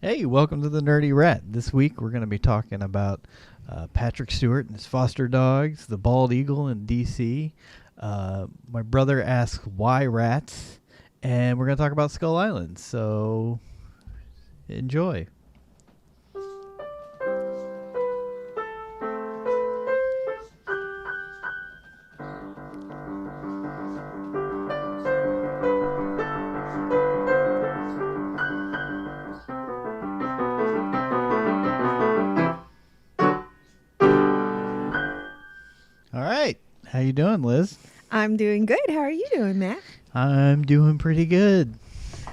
Hey, welcome to the Nerdy Rat. This week we're going to be talking about Patrick Stewart and his foster dogs, the bald eagle in D.C. My brother asks why rats, and we're going to talk about Skull Island. So enjoy. All right. How you doing, Liz? I'm doing good. How are you doing, Matt? I'm doing pretty good.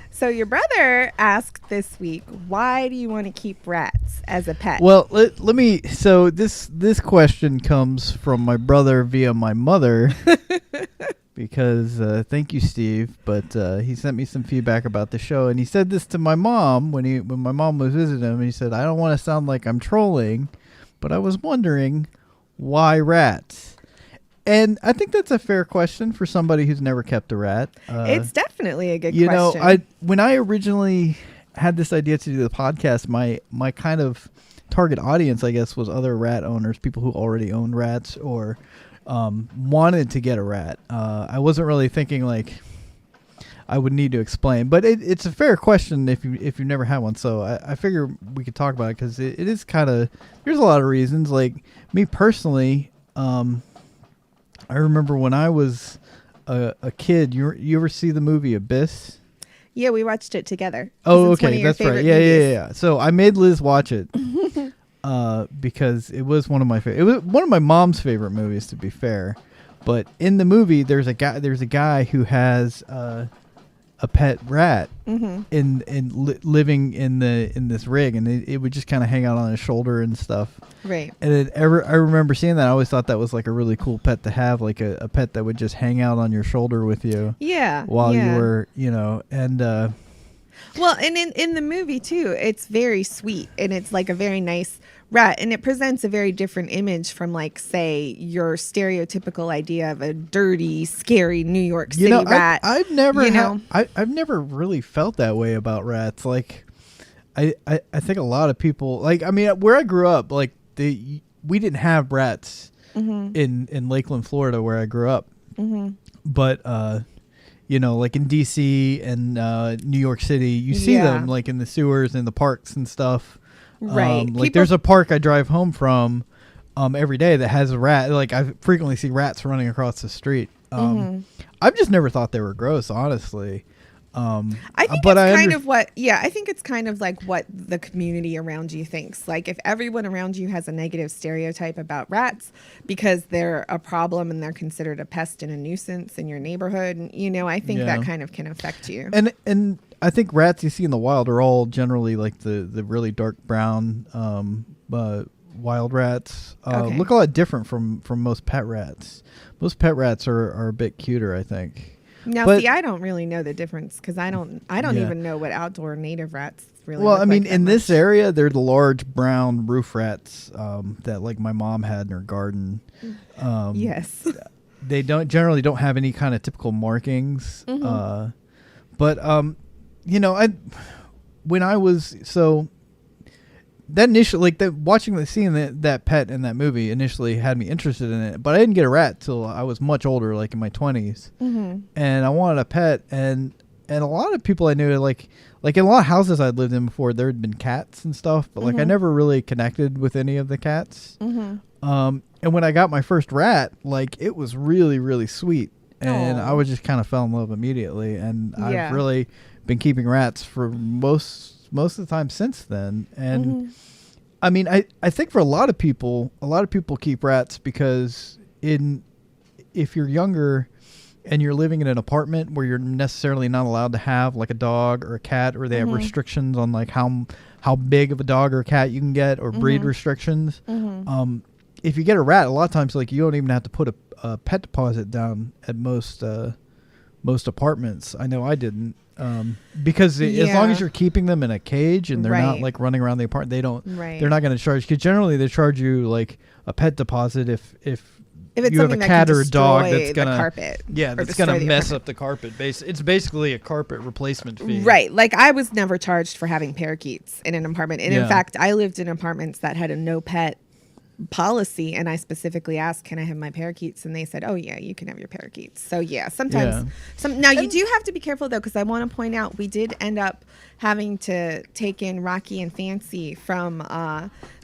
So your brother asked this week, why do you want to keep rats as a pet? Well, let me. So this question comes from my brother via my mother, because thank you, Steve. But he sent me some feedback about the show, and he said this to my mom when my mom was visiting him. And he said, "I don't want to sound like I'm trolling, but I was wondering why rats." And I think that's a fair question for somebody who's never kept a rat. It's definitely a good You question. know, when I originally had this idea to do the podcast, my kind of target audience, I guess, was other rat owners, people who already owned rats or wanted to get a rat. I wasn't really thinking like I would need to explain, but it's a fair question if you've never had one. So I figure we could talk about it because it is kind of, there's a lot of reasons. Like me personally, I remember when I was a kid. You ever see the movie Abyss? Yeah, we watched it together. Oh, It's one of okay, your that's right. favorite Yeah, movies. yeah. So I made Liz watch it because it was one of my it was one of my mom's favorite movies, to be fair. But in the movie, there's a guy who has a pet rat living in this rig, and it would just kind of hang out on his shoulder and stuff. Right. And I remember seeing that. I always thought that was like a really cool pet to have, like a pet that would just hang out on your shoulder with you. Yeah. While yeah. you were, and Well, and in the movie too, it's very sweet and it's like a very nice rat, and it presents a very different image from, like, say, your stereotypical idea of a dirty, scary New York City rat. I've never know? I've never really felt that way about rats. Like I think a lot of people, like, I mean, where I grew up, like we didn't have rats in Lakeland, Florida, where I grew up. But like in DC and New York City, you see them like in the sewers and the parks and stuff. Right. Like there's a park I drive home from every day that has a rat. Like I frequently see rats running across the street. I've just never thought they were gross, honestly. I think I think it's kind of like what the community around you thinks. Like if everyone around you has a negative stereotype about rats because they're a problem and they're considered a pest and a nuisance in your neighborhood, I think that kind of can affect you. And I think rats you see in the wild are all generally like the really dark brown wild rats. Look a lot different from most pet rats. Most pet rats are a bit cuter, I think. Now, see, I don't really know the difference because I don't even know what outdoor native rats really Well, look I mean, like that in this much. area, they're the large brown roof rats that, like, my mom had in her garden. Yes. They generally don't have any kind of typical markings. But when I was that initially, like, seeing that pet in that movie initially had me interested in it, but I didn't get a rat till I was much older, like in my 20s, and I wanted a pet, and a lot of people I knew, like in a lot of houses I'd lived in before, there had been cats and stuff, but like I never really connected with any of the cats. And when I got my first rat, like it was really, really sweet, and I would just kind of fell in love immediately, and I've really been keeping rats for most of the time since then. And I mean, I think for a lot of people keep rats because if you're younger and you're living in an apartment where you're necessarily not allowed to have like a dog or a cat, or they have restrictions on like how big of a dog or a cat you can get, or breed restrictions. If you get a rat, a lot of times like you don't even have to put a pet deposit down at most apartments. I know I didn't. Because as long as you're keeping them in a cage and they're not like running around the apartment, they're not going to charge, because generally they charge you like a pet deposit if If it's you have a something cat that or a dog that's the gonna carpet. Yeah, that's gonna mess up the carpet. It's basically a carpet replacement fee. Right. Like I was never charged for having parakeets in an apartment. And in fact, I lived in apartments that had a no pet policy, and I specifically asked, can I have my parakeets? And they said, oh yeah, you can have your parakeets. So yeah, sometimes now you do have to be careful though, because I want to point out we did end up having to take in Rocky and Fancy from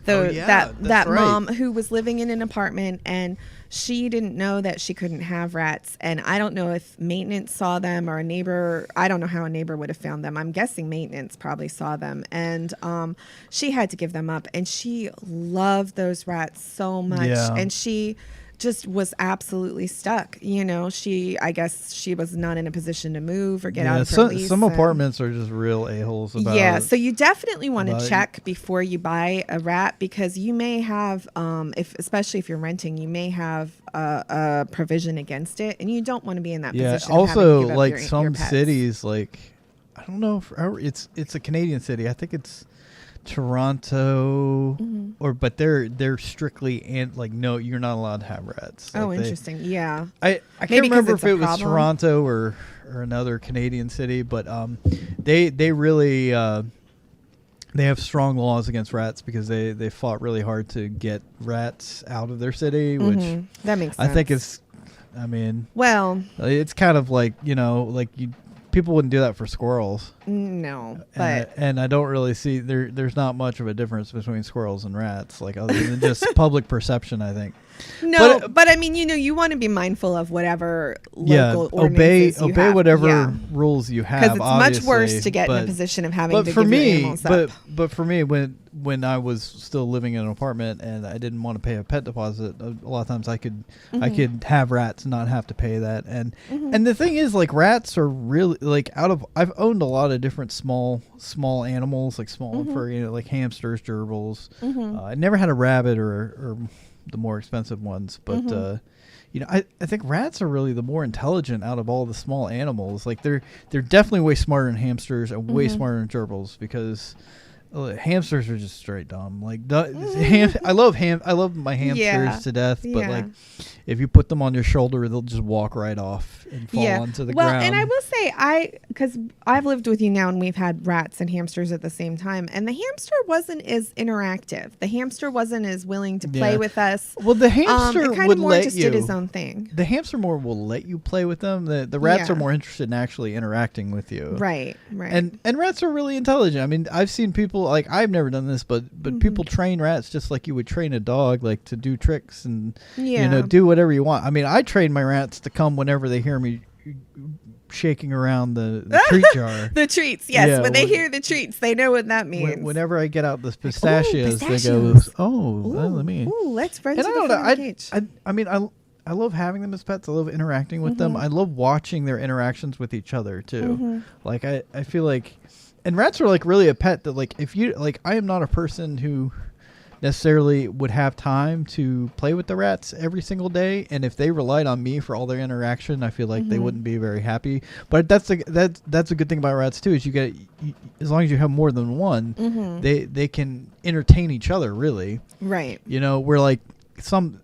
that mom who was living in an apartment, and she didn't know that she couldn't have rats. And I don't know if maintenance saw them or a neighbor. I don't know how a neighbor would have found them. I'm guessing maintenance probably saw them. And she had to give them up. And she loved those rats so much. Yeah. And she just was absolutely stuck. You know, I guess she was not in a position to move or get out of her lease. Some apartments are just real a-holes about it. Yeah, so you definitely want to check before you buy a rat, because you may have, especially if you're renting, you may have a provision against it, and you don't want to be in that position. Also, like some cities, like I don't know if it's a Canadian city. I think it's Toronto, but they're strictly no, you're not allowed to have rats. Oh, interesting. Yeah, I can't remember if it was Toronto or another Canadian city, but they really they have strong laws against rats because they fought really hard to get rats out of their city, which that makes sense. I think it's kind of like, you know, like people wouldn't do that for squirrels. No, but and I don't really see there's not much of a difference between squirrels and rats, like other than just public perception, I think. No, but I mean, you know, you want to be mindful of whatever local ordinances you obey have. whatever rules you have. Because it's much worse to get in a position of having to give your animals up. But for me, when I was still living in an apartment and I didn't want to pay a pet deposit, a lot of times I could have rats and not have to pay that. And the thing is, like, rats are really like I've owned a lot of different small animals, like small for, you know, like hamsters, gerbils. I never had a rabbit or the more expensive ones, but you know, I think rats are really the more intelligent out of all the small animals. Like they're definitely way smarter than hamsters and way smarter than gerbils, because hamsters are just straight dumb. Like I love my hamsters to death, but like if you put them on your shoulder, they'll just walk right off and fall onto the ground. Well, and I will say, because I've lived with you now and we've had rats and hamsters at the same time, and the hamster wasn't as interactive. The hamster wasn't as willing to play with us. Well, the hamster kind of more just did his own thing. The hamster more will let you play with them. The rats are more interested in actually interacting with you. Right. And rats are really intelligent. I mean, I've seen people, like, I've never done this, but people train rats just like you would train a dog, like to do tricks and you know, do whatever you want. I mean, I train my rats to come whenever they hear me shaking around the treat jar. The treats, yes. Yeah, when they hear the treats, they know what that means. Whenever I get out the pistachios, they go, let me. Ooh, let's run to the cage. I mean, I love having them as pets. I love interacting with them. I love watching their interactions with each other too. Like I feel like, and rats are like really a pet that, like, if you like, I am not a person who necessarily would have time to play with the rats every single day, and if they relied on me for all their interaction, I feel like they wouldn't be very happy. But that's a good thing about rats too, is as long as you have more than one, they can entertain each other, really. Right. You know, we're like some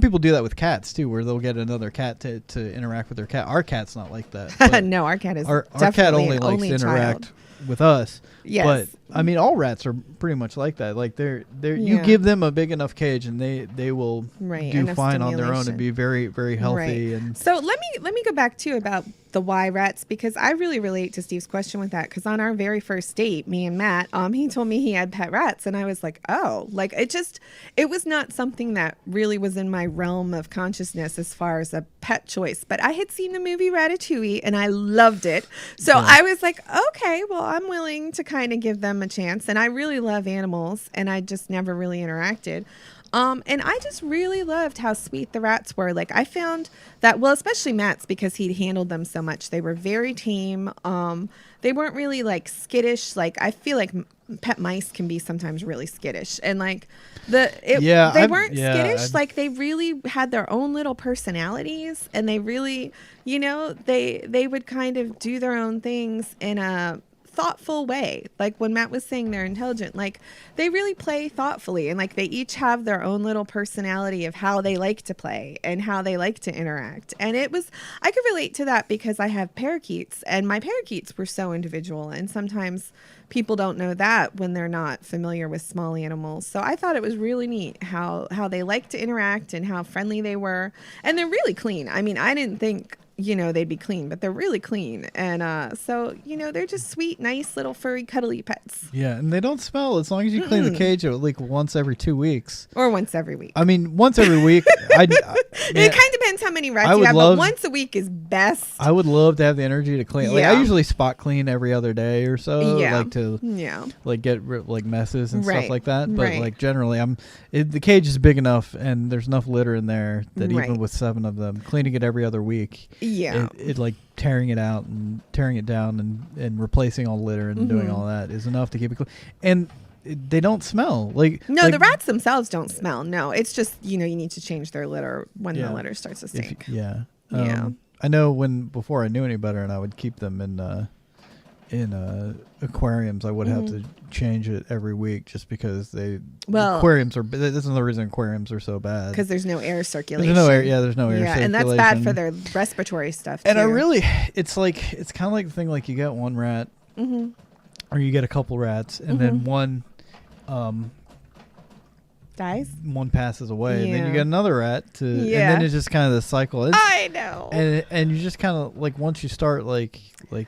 people do that with cats too, where they'll get another cat to interact with their cat. Our cat's not like that. No, our cat is our cat only likes to interact with us. Yes. But I mean, all rats are pretty much like that. Like you give them a big enough cage and they will do fine on their own and be very, very healthy. And so let me go back too about the why rats, because I really relate to Steve's question with that. Because on our very first date, me and Matt, he told me he had pet rats, and I was like, oh, like it was not something that really was in my realm of consciousness as far as a pet choice. But I had seen the movie Ratatouille and I loved it, so I was like, okay, well, I'm willing to kind of give them a chance. And I really love animals, and I just never really interacted. And I just really loved how sweet the rats were. Like, I found that, well, especially Matt's, because he'd handled them so much. They were very tame. They weren't really like skittish. Like, I feel like pet mice can be sometimes really skittish, and like they weren't skittish. Like, they really had their own little personalities, and they really, you know, they would kind of do their own things in a thoughtful way. Like when Matt was saying they're intelligent, like they really play thoughtfully, and like they each have their own little personality of how they like to play and how they like to interact. And I could relate to that because I have parakeets, and my parakeets were so individual, and sometimes people don't know that when they're not familiar with small animals. So I thought it was really neat how they like to interact and how friendly they were. And they're really clean. I mean, I didn't think, they'd be clean, but they're really clean. And so, they're just sweet, nice, little furry, cuddly pets. Yeah, and they don't smell as long as you clean the cage like once every 2 weeks. Or once every week. I mean, once every week. It kind of depends how many rats you have, but once a week is best. I would love to have the energy to clean. Like I usually spot clean every other day or so. Yeah. Like to like get like messes and stuff like that. But like generally, the cage is big enough and there's enough litter in there that even with 7 of them, cleaning it every other week. Yeah. It like tearing it out and tearing it down and replacing all the litter and doing all that is enough to keep it clean. And they don't smell the rats themselves don't smell. No, it's just you need to change their litter when the litter starts to stink. I know before I knew any better, and I would keep them in aquariums. I would have to change it every week just because aquariums are. This is the reason aquariums are so bad, because there's no air circulation. There's no air. Yeah, there's no air. Yeah, circulation. And that's bad for their respiratory stuff. And it's kind of like the thing, like you get one rat, or you get a couple rats, and then one dies, one passes away, and then you get another rat and then it's just kind of the cycle. I know. And you just kind of like once you start like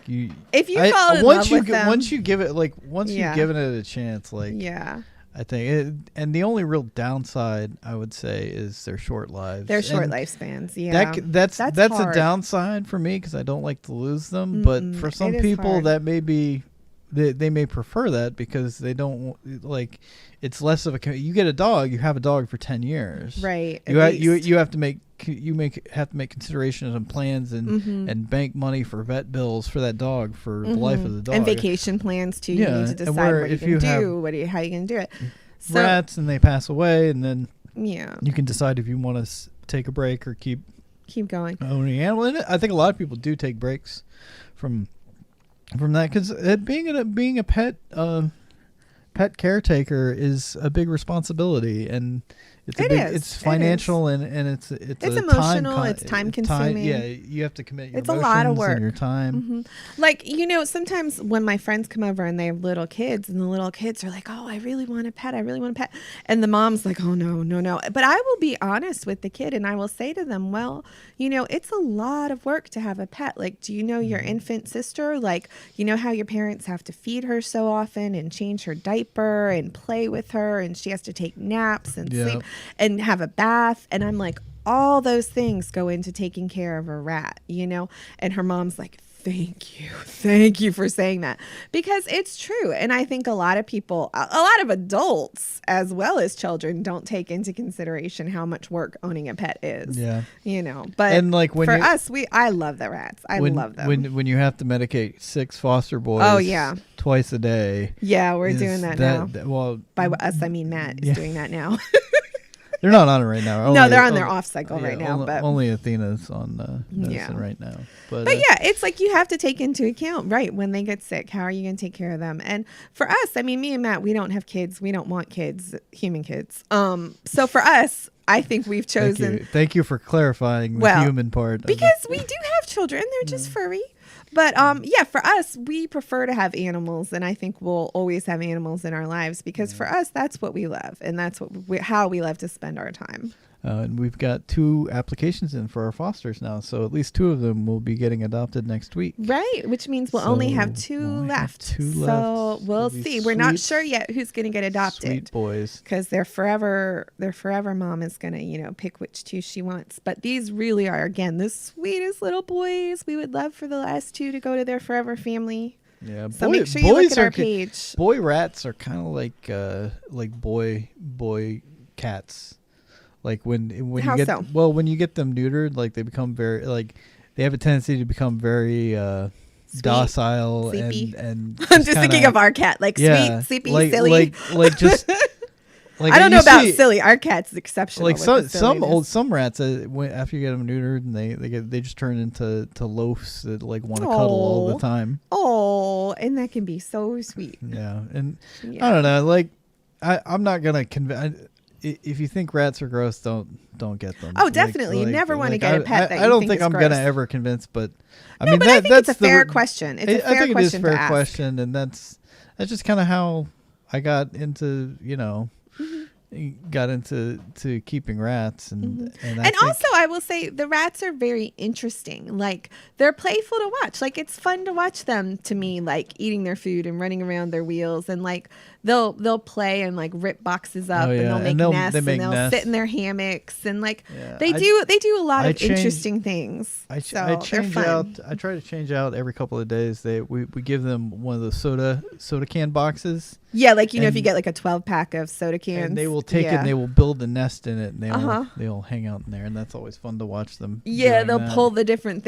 you if you fall in love with them, once you give it you've given it a chance, I think and the only real downside I would say is their short lives. Their short lifespans. Yeah, that's a downside for me because I don't like to lose them. But for some people that may be. They may prefer that because they don't like it's less of a. You get a dog, you have a dog for 10 years, right? You have to make considerations and plans and bank money for vet bills for that dog for the life of the dog, and vacation plans too. You need to decide what you can do, how you can do it. So, rats and they pass away, and then you can decide if you want to take a break or keep going owning an animal. And I think a lot of people do take breaks from that because being a pet caretaker is a big responsibility, and it's financial and it's emotional, it's time consuming. You have to commit your it's a lot of work and your time. Like sometimes when my friends come over and they have little kids, and the little kids are like, oh, I really want a pet, and the mom's like, oh no, but I will be honest with the kid and I will say to them, well, it's a lot of work to have a pet. Like, do you know your infant sister? Like, how your parents have to feed her so often and change her diaper and play with her, and she has to take naps and sleep and have a bath. And I'm like, all those things go into taking care of a rat, and her mom's like, thank you for saying that, because it's true. And I think a lot of people, a lot of adults as well as children, don't take into consideration how much work owning a pet is. But and like for us, I love the rats. I love them. When you have to medicate 6 foster boys twice a day. Yeah, we're doing that now. By us I mean Matt is doing that now. They're not on it right now. No, they're on their off cycle right now. But only Athena's on medicine right now. But it's like you have to take into account, right, when they get sick, how are you going to take care of them? And for us, I mean, me and Matt, we don't have kids. We don't want kids, human kids. So for us, I think we've chosen. Thank you for clarifying the human part. Because we do have children. They're just furry. But for us, we prefer to have animals, and I think we'll always have animals in our lives because for us, that's what we love, and that's how we love to spend our time. And we've got 2 applications in for our fosters now, so at least 2 of them will be getting adopted next week. Right, which means we'll only have 2 left. So we'll see. We're not sure yet who's going to get adopted. Sweet boys, because their forever mom is going to pick which 2 she wants. But these really are, again, the sweetest little boys. We would love for the last 2 to go to their forever family. Yeah, so make sure you look at our page. Boy rats are kind of like boy cats. Like when you get them neutered, like they become very they have a tendency to become very docile sleepy. and I'm just thinking of our cat, sweet, sleepy, silly. Like just Like I don't know about silly. Our cat's exceptional. Like some rats, after you get them neutered, and they just turn into loafs that like want to cuddle all the time. Oh, and that can be so sweet. Yeah, and I don't know. Like I'm not gonna convince. If you think rats are gross, don't get them. Oh, definitely. You never want to get a pet that I don't think I'm gross. gonna ever convince, but I mean, I think that's a fair question. It's a fair question to ask. I think it is a fair question, and that's just kind of how I got into got into keeping rats, and also I will say the rats are very interesting. Like they're playful to watch. Like it's fun to watch them, to me, like eating their food and running around their wheels, and like they'll play and like rip boxes up, and they'll make nests, and they'll sit in their hammocks, and like they do a lot of interesting things. I try to change out every couple of days. We give them one of those soda can boxes. Yeah, like if you get like a 12-pack of soda cans, and they will take it and they will build a nest in it, and they'll hang out in there, and that's always fun to watch them. Yeah, they'll pull the different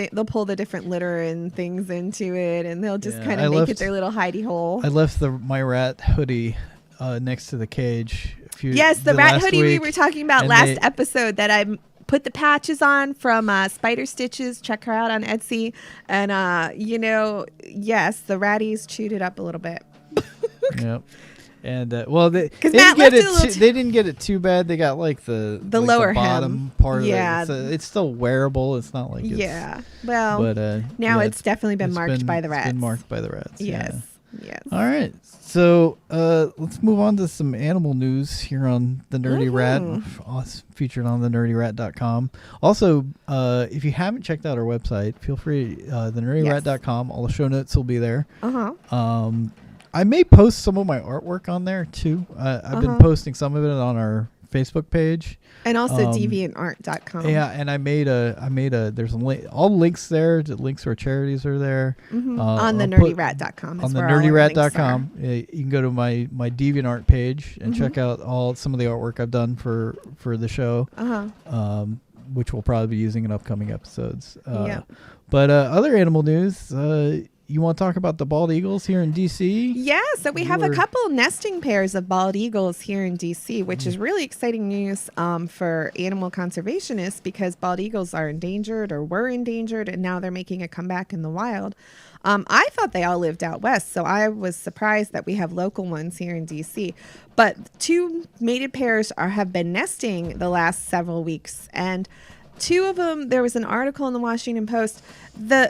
litter and things into it, and they'll just kind of make it their little hidey hole. I left my rat hoodie next to the cage. The rat hoodie we were talking about last episode that I put the patches on from Spider Stitches. Check her out on Etsy, and yes, the ratties chewed it up a little bit. Yep. And they didn't get it too bad. They got like the lower bottom part of it. It's still wearable. It's not like now it's definitely been marked by the rats. It's been marked by the rats. Yes. All right. So let's move on to some animal news here on the Nerdy Rat, featured on thenerdyrat.com. Also, if you haven't checked out our website, feel free, thenerdyrat.com. All the show notes will be there. I may post some of my artwork on there too. I've been posting some of it on our Facebook page, and also deviantart.com. Yeah, and I made a there's a link, all the links there. The links to our charities are there on the nerdyrat.com. On the nerdyrat.com, you can go to my DeviantArt page and check out some of the artwork I've done for the show, which we'll probably be using in upcoming episodes. But other animal news. You want to talk about the bald eagles here in D.C.? Yeah, so we have a couple nesting pairs of bald eagles here in D.C., which is really exciting news for animal conservationists, because bald eagles are endangered or were endangered, and now they're making a comeback in the wild. I thought they all lived out west, so I was surprised that we have local ones here in D.C. But two mated pairs have been nesting the last several weeks, and two of them, there was an article in the Washington Post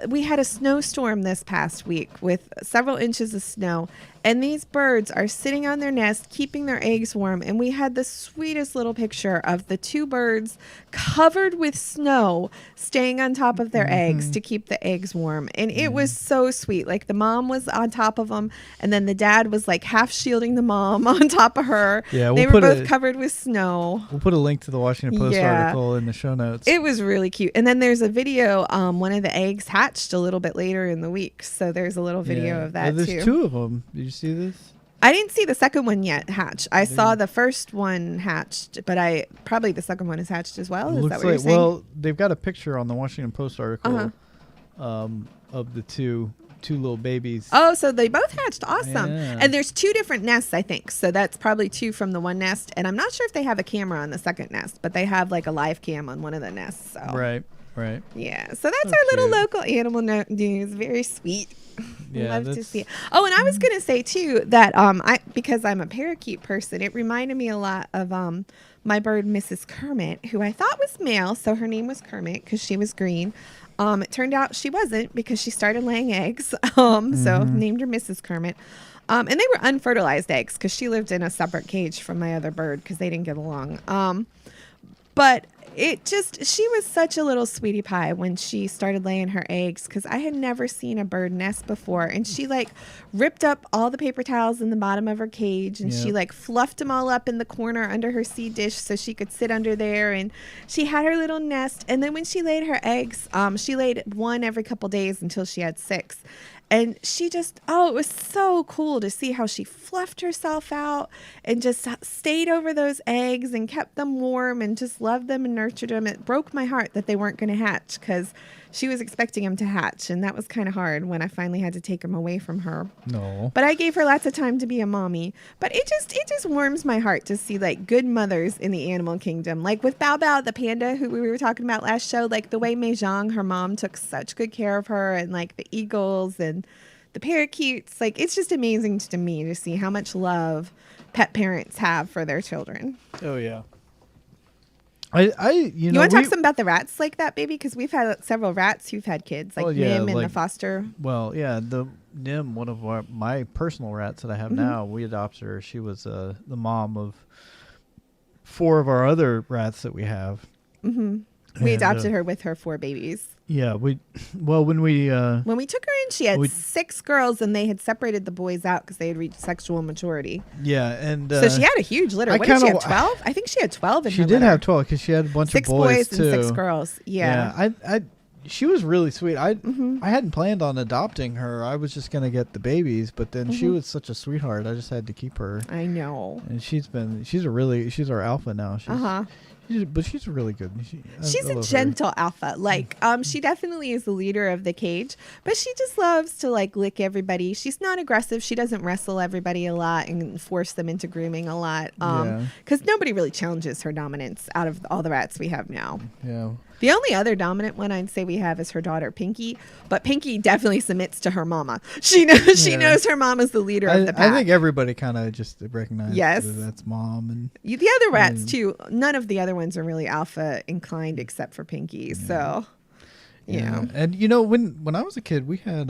we had a snowstorm this past week with several inches of snow, and these birds are sitting on their nest keeping their eggs warm, and we had the sweetest little picture of the two birds covered with snow staying on top of their eggs to keep the eggs warm, and it was so sweet. Like the mom was on top of them, and then the dad was like half shielding the mom on top of her. They were both covered with snow. We'll put a link to the Washington Post article in the show notes. It was really cute. And then there's a video, one of the eggs hatched a little bit later in the week, so there's a little video of that too. There's two of them. Did you see this? I didn't see the second one yet hatch. I saw the first one hatched, but probably the second one is hatched as well. Is that what you're saying? Well, they've got a picture on the Washington Post article of the two little babies. Oh, so they both hatched. Awesome. Yeah. And there's two different nests, I think. So that's probably two from the one nest. And I'm not sure if they have a camera on the second nest, but they have like a live cam on one of the nests. So. Right. Yeah. So that's our little local animal news. Very sweet. Yeah, love to see it. Oh, and I was gonna say too that because I'm a parakeet person, it reminded me a lot of my bird Mrs. Kermit, who I thought was male, so her name was Kermit because she was green. It turned out she wasn't, because she started laying eggs. So named her Mrs. Kermit. And they were unfertilized eggs because she lived in a separate cage from my other bird because they didn't get along. But she was such a little sweetie pie when she started laying her eggs, because I had never seen a bird nest before. And she like ripped up all the paper towels in the bottom of her cage, and she like fluffed them all up in the corner under her seed dish so she could sit under there. And she had her little nest. And then when she laid her eggs, she laid one every couple days until she had 6. And she just, it was so cool to see how she fluffed herself out and just stayed over those eggs and kept them warm and just loved them and nurtured them. It broke my heart that they weren't going to hatch, because she was expecting him to hatch, and that was kind of hard when I finally had to take him away from her. No. But I gave her lots of time to be a mommy. But it just warms my heart to see like good mothers in the animal kingdom. Like with Bao Bao, the panda who we were talking about last show, like the way Mei Zhang, her mom, took such good care of her, and like the eagles and the parakeets. Like it's just amazing to me to see how much love pet parents have for their children. Oh yeah. You want to talk some about the rats like that, baby? Because we've had several rats who've had kids, like Nim and the foster. Well, yeah, the Nim, one of my personal rats that I have now, we adopted her. She was the mom of 4 of our other rats that we have. Mm-hmm. We adopted her with her 4 babies. Yeah, when we took her in, she had 6 girls, and they had separated the boys out because they had reached sexual maturity. Yeah, and so she had a huge litter. What did she have? 12? I think she had 12 in her litter. She did have 12 because she had a bunch of boys too. 6 boys and 6 girls. Yeah. She was really sweet. I hadn't planned on adopting her. I was just gonna get the babies, but then she was such a sweetheart. I just had to keep her. I know. And she's our alpha now. She's really good. She's a gentle alpha. Like, she definitely is the leader of the cage, but she just loves to like lick everybody. She's not aggressive. She doesn't wrestle everybody a lot and force them into grooming a lot. Because nobody really challenges her dominance out of all the rats we have now. Yeah. The only other dominant one I'd say we have is her daughter Pinky, but Pinky definitely submits to her mama. She knows her mama's the leader of the pack. I think everybody kind of just recognizes that's mom, and the other rats too. None of the other ones are really alpha inclined except for Pinky. Yeah. So, yeah. And when I was a kid, we had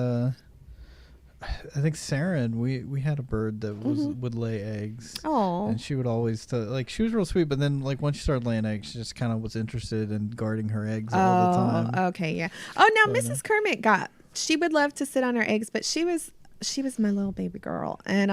I think Saren, we had a bird that would lay eggs. Oh. And she would always she was real sweet, but then like once she started laying eggs, she just kind of was interested in guarding her eggs all the time. Okay, yeah. Oh, now Mrs. Kermit she would love to sit on her eggs, but she was my little baby girl, and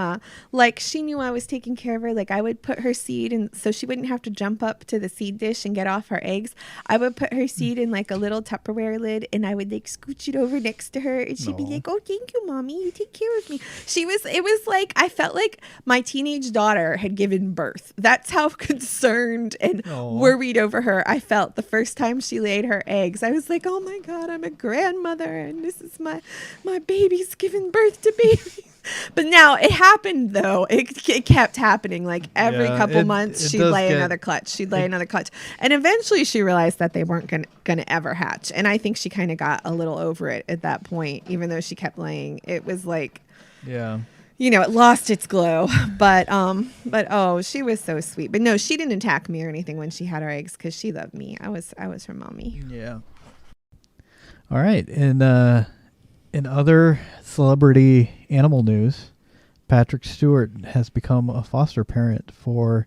she knew I was taking care of her. Like I would put her seed, and so she wouldn't have to jump up to the seed dish and get off her eggs. I would put her seed in like a little Tupperware lid, and I would like scooch it over next to her, and she'd be like, "Oh, thank you, mommy. You take care of me." It was like I felt like my teenage daughter had given birth. That's how concerned and worried over her I felt the first time she laid her eggs. I was like, "Oh my God, I'm a grandmother, and this is my baby's giving birth to babies." But now it happened though. It kept happening. Like every couple months, she'd lay another clutch. And eventually she realized that they weren't gonna ever hatch. And I think she kind of got a little over it at that point, even though she kept laying. It was like, it lost its glow. But she was so sweet. But no, she didn't attack me or anything when she had her eggs because she loved me. I was her mommy. Yeah. All right, and in other celebrity animal news, Patrick Stewart has become a foster parent for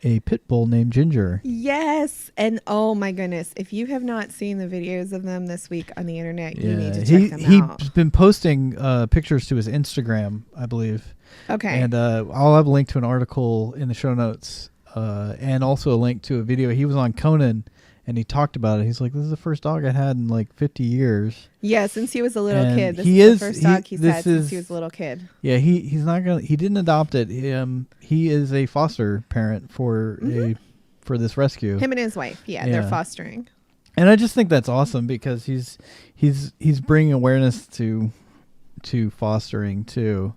a pit bull named Ginger. Yes. And oh my goodness, if you have not seen the videos of them this week on the internet, you need to check them out. He's been posting pictures to his Instagram, I believe. Okay. And I'll have a link to an article in the show notes and also a link to a video. He was on Conan. And he talked about it. He's like, "This is the first dog I had in like 50 years." Yeah, since he was a little kid. This is the first dog he's had since he was a little kid. Yeah, he didn't adopt it. He is a foster parent for this rescue. Him and his wife. Yeah, they're fostering. And I just think that's awesome because he's bringing awareness to fostering too.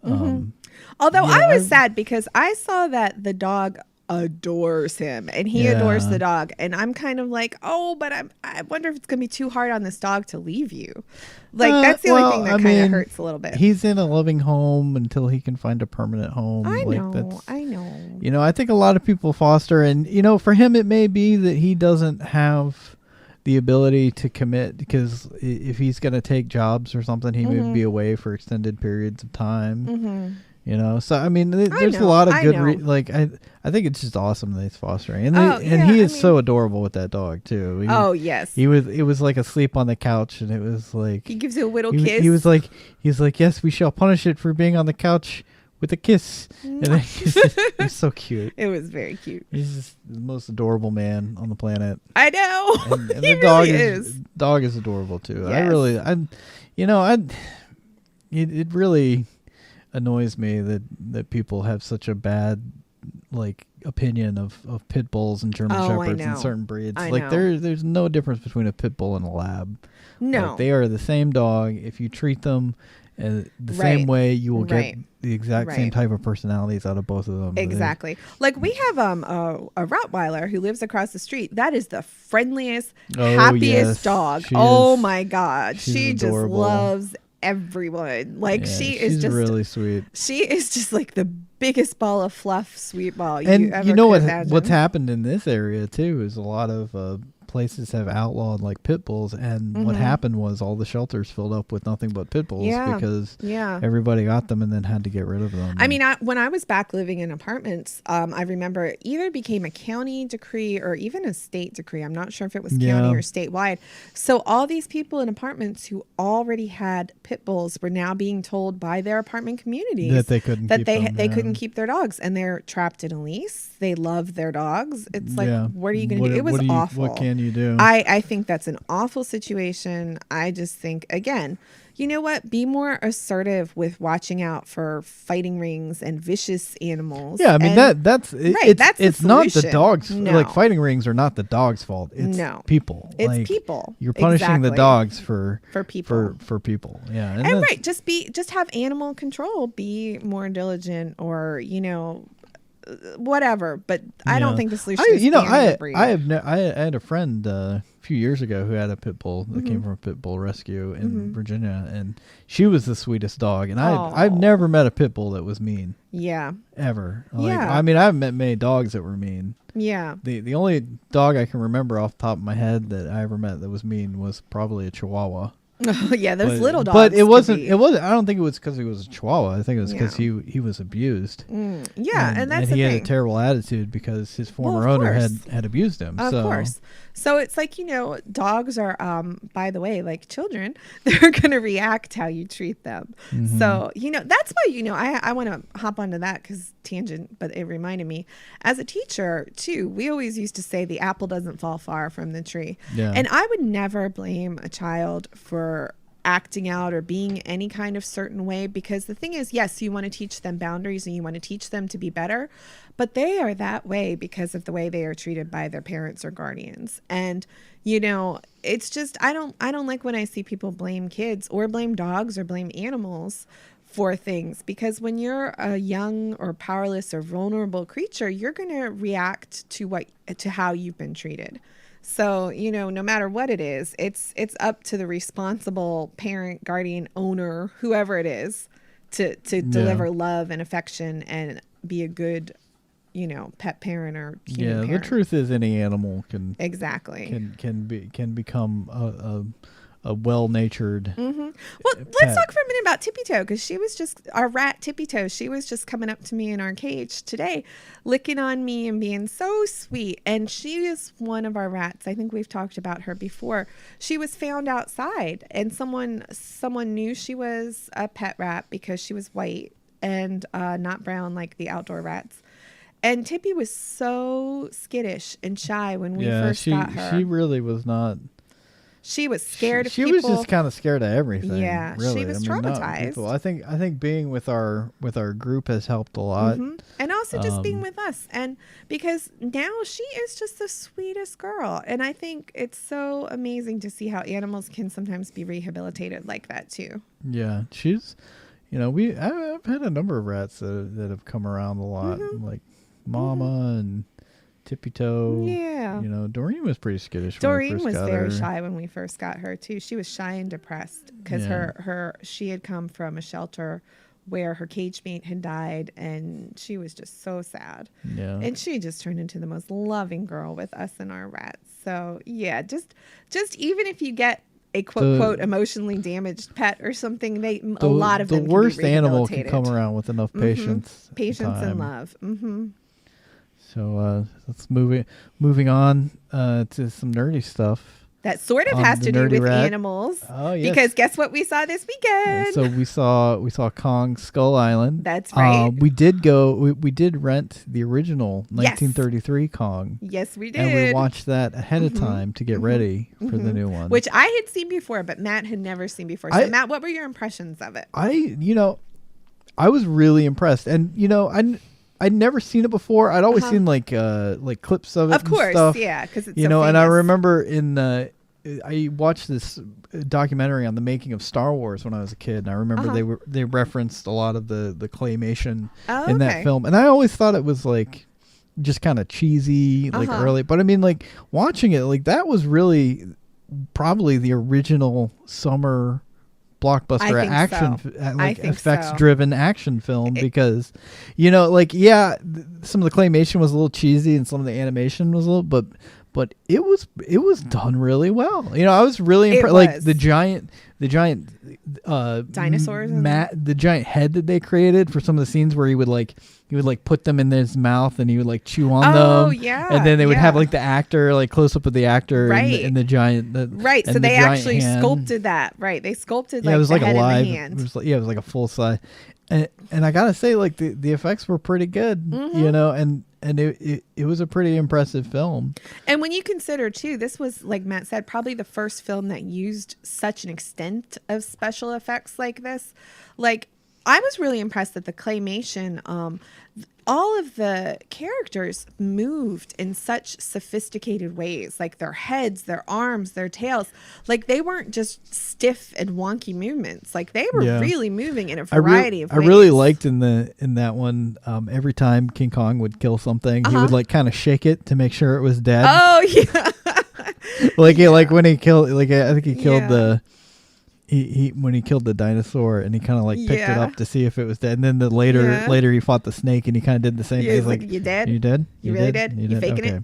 Although I was sad because I saw that the dog adores him and he adores the dog, and I'm kind of like, but I wonder if it's gonna be too hard on this dog to leave you. Like that's the only thing that kind of hurts a little bit. He's in a loving home until he can find a permanent home. I know. I think a lot of people foster, and for him it may be that he doesn't have the ability to commit, because if he's gonna take jobs or something, he would be away for extended periods of time. So I mean, there's a lot of good. I think it's just awesome that he's fostering, and he is so adorable with that dog too. Yes, it was like asleep on the couch, and it was like he gives you a little kiss. He's like, "Yes, we shall punish it for being on the couch with a kiss." And then he's so cute. It was very cute. He's just the most adorable man on the planet. I know. And the dog is adorable too. Yes. It really annoys me that people have such a bad like opinion of pit bulls and German shepherds and certain breeds. There's no difference between a pit bull and a lab. No, like, they are the same dog. If you treat them the same way, you will get the exact same type of personalities out of both of them. Exactly. Like we have a Rottweiler who lives across the street. That is the friendliest, happiest dog. My God. She just loves everyone. Like she's just really sweet. She is just like the biggest ball of fluff, sweet ball and you ever you know could imagine. What's happened in this area too is a lot of places have outlawed like pit bulls, and what happened was all the shelters filled up with nothing but pit bulls because everybody got them and then had to get rid of them. I mean, when I was back living in apartments, I remember it either became a county decree or even a state decree. I'm not sure if it was county or statewide. So all these people in apartments who already had pit bulls were now being told by their apartment communities that they couldn't couldn't keep their dogs, and they're trapped in a lease. They love their dogs. It's like, what are you going to do? It was awful. What can you do? I think that's an awful situation. I just think, again, you know what? Be more assertive with watching out for fighting rings and vicious animals. Yeah, I mean, that's it's not the dogs. No. Like, fighting rings are not the dog's fault. It's people. It's like, people. You're punishing the dogs for people. For people. Yeah. And just have animal control. Be more diligent, or whatever, but I don't think the solution is I had a friend a few years ago who had a pit bull that came from a pit bull rescue in Virginia, and she was the sweetest dog, and I've never met a pit bull that was mean. Yeah. Ever. I mean, I haven't met many dogs that were mean. Yeah. The only dog I can remember off the top of my head that I ever met that was mean was probably a Chihuahua. Oh yeah, those little dogs. But it wasn't. I don't think it was because he was a Chihuahua. I think it was because he was abused. Yeah, and that's and he had a terrible attitude because his former owner had abused him. Of course. So it's like, dogs are, by the way, like children, they're going to react how you treat them. So, that's why, I want to hop onto that because tangent, but it reminded me as a teacher too, we always used to say the apple doesn't fall far from the tree. Yeah. And I would never blame a child for acting out or being any kind of certain way, because the thing is, yes, you want to teach them boundaries and you want to teach them to be better, but they are that way because of the way they are treated by their parents or guardians. And it's just I don't like when I see people blame kids or blame dogs or blame animals for things, because when you're a young or powerless or vulnerable creature, you're going to react to how you've been treated. So, no matter what it is, it's up to the responsible parent, guardian, owner, whoever it is, to deliver love and affection and be a good, pet parent or human parent. The truth is any animal can become a well-natured Well, let's talk for a minute about Tippy Toe, because she was just our rat Tippy Toe. She was just coming up to me in our cage today, licking on me and being so sweet. And she is one of our rats. I think we've talked about her before. She was found outside, and someone knew she was a pet rat because she was white and not brown like the outdoor rats. And Tippy was so skittish and shy when we first got her. She really was not. She was scared of people. She was just kind of scared of everything. Yeah, really. She was traumatized. I think being with our group has helped a lot, and also just being with us, and because now she is just the sweetest girl, and I think it's so amazing to see how animals can sometimes be rehabilitated like that too. Yeah, she's, I've had a number of rats that have come around a lot, like Mama and Tippy Toe. Yeah. Doreen was pretty skittish. Doreen was very shy when we first got her too. She was shy and depressed because she had come from a shelter where her cage mate had died, and she was just so sad. Yeah. And she just turned into the most loving girl with us and our rats. So yeah, just even if you get a quote emotionally damaged pet or something, a lot of them the worst can be animal can come around with enough patience, and love. So let's moving on to some nerdy stuff. That sort of has to do with animals. Oh, yes. Because guess what we saw this weekend? So we saw Kong Skull Island. That's right. We did rent the original 1933 Kong. Yes, we did. And we watched that ahead of time to get ready for the new one. Which I had seen before, but Matt had never seen before. So Matt, what were your impressions of it? I was really impressed. And I'd never seen it before. I'd always seen like clips of it. Of course, and stuff, yeah, because it's you so know. famous. And I remember I watched this documentary on the making of Star Wars when I was a kid, and I remember they referenced a lot of the claymation in that film, and I always thought it was like just kind of cheesy, like early. But I mean, like watching it, like that was really probably the original summer blockbuster action, like effects-driven action film, because, you know, like some of the claymation was a little cheesy and some of the animation was a little, but it was done really well. You know, I was really impressed. Like the giant dinosaurs, the giant head that they created for some of the scenes where he would put them in his mouth and he would like chew on them. Oh yeah. And then they would have like the actor, like close up of the actor in the giant. Right. So they actually sculpted that. Right. They sculpted like it was the like head a live. and the hand. It was like a full size. And I gotta say, like the effects were pretty good, you know, and it was a pretty impressive film. And when you consider too, this was, like Matt said, probably the first film that used such an extent of special effects like this. Like, I was really impressed that the claymation, all of the characters moved in such sophisticated ways, like their heads, their arms, their tails. Like they weren't just stiff and wonky movements. Like they were really moving in a variety of ways. I really liked in that one, every time King Kong would kill something, he would like kind of shake it to make sure it was dead. Oh yeah. like when he killed, like I think he killed the. He when he killed the dinosaur and he kind of like picked it up to see if it was dead, and then later he fought the snake and he kind of did the same thing. He's like, "You dead? You did? You really did? You faking it?"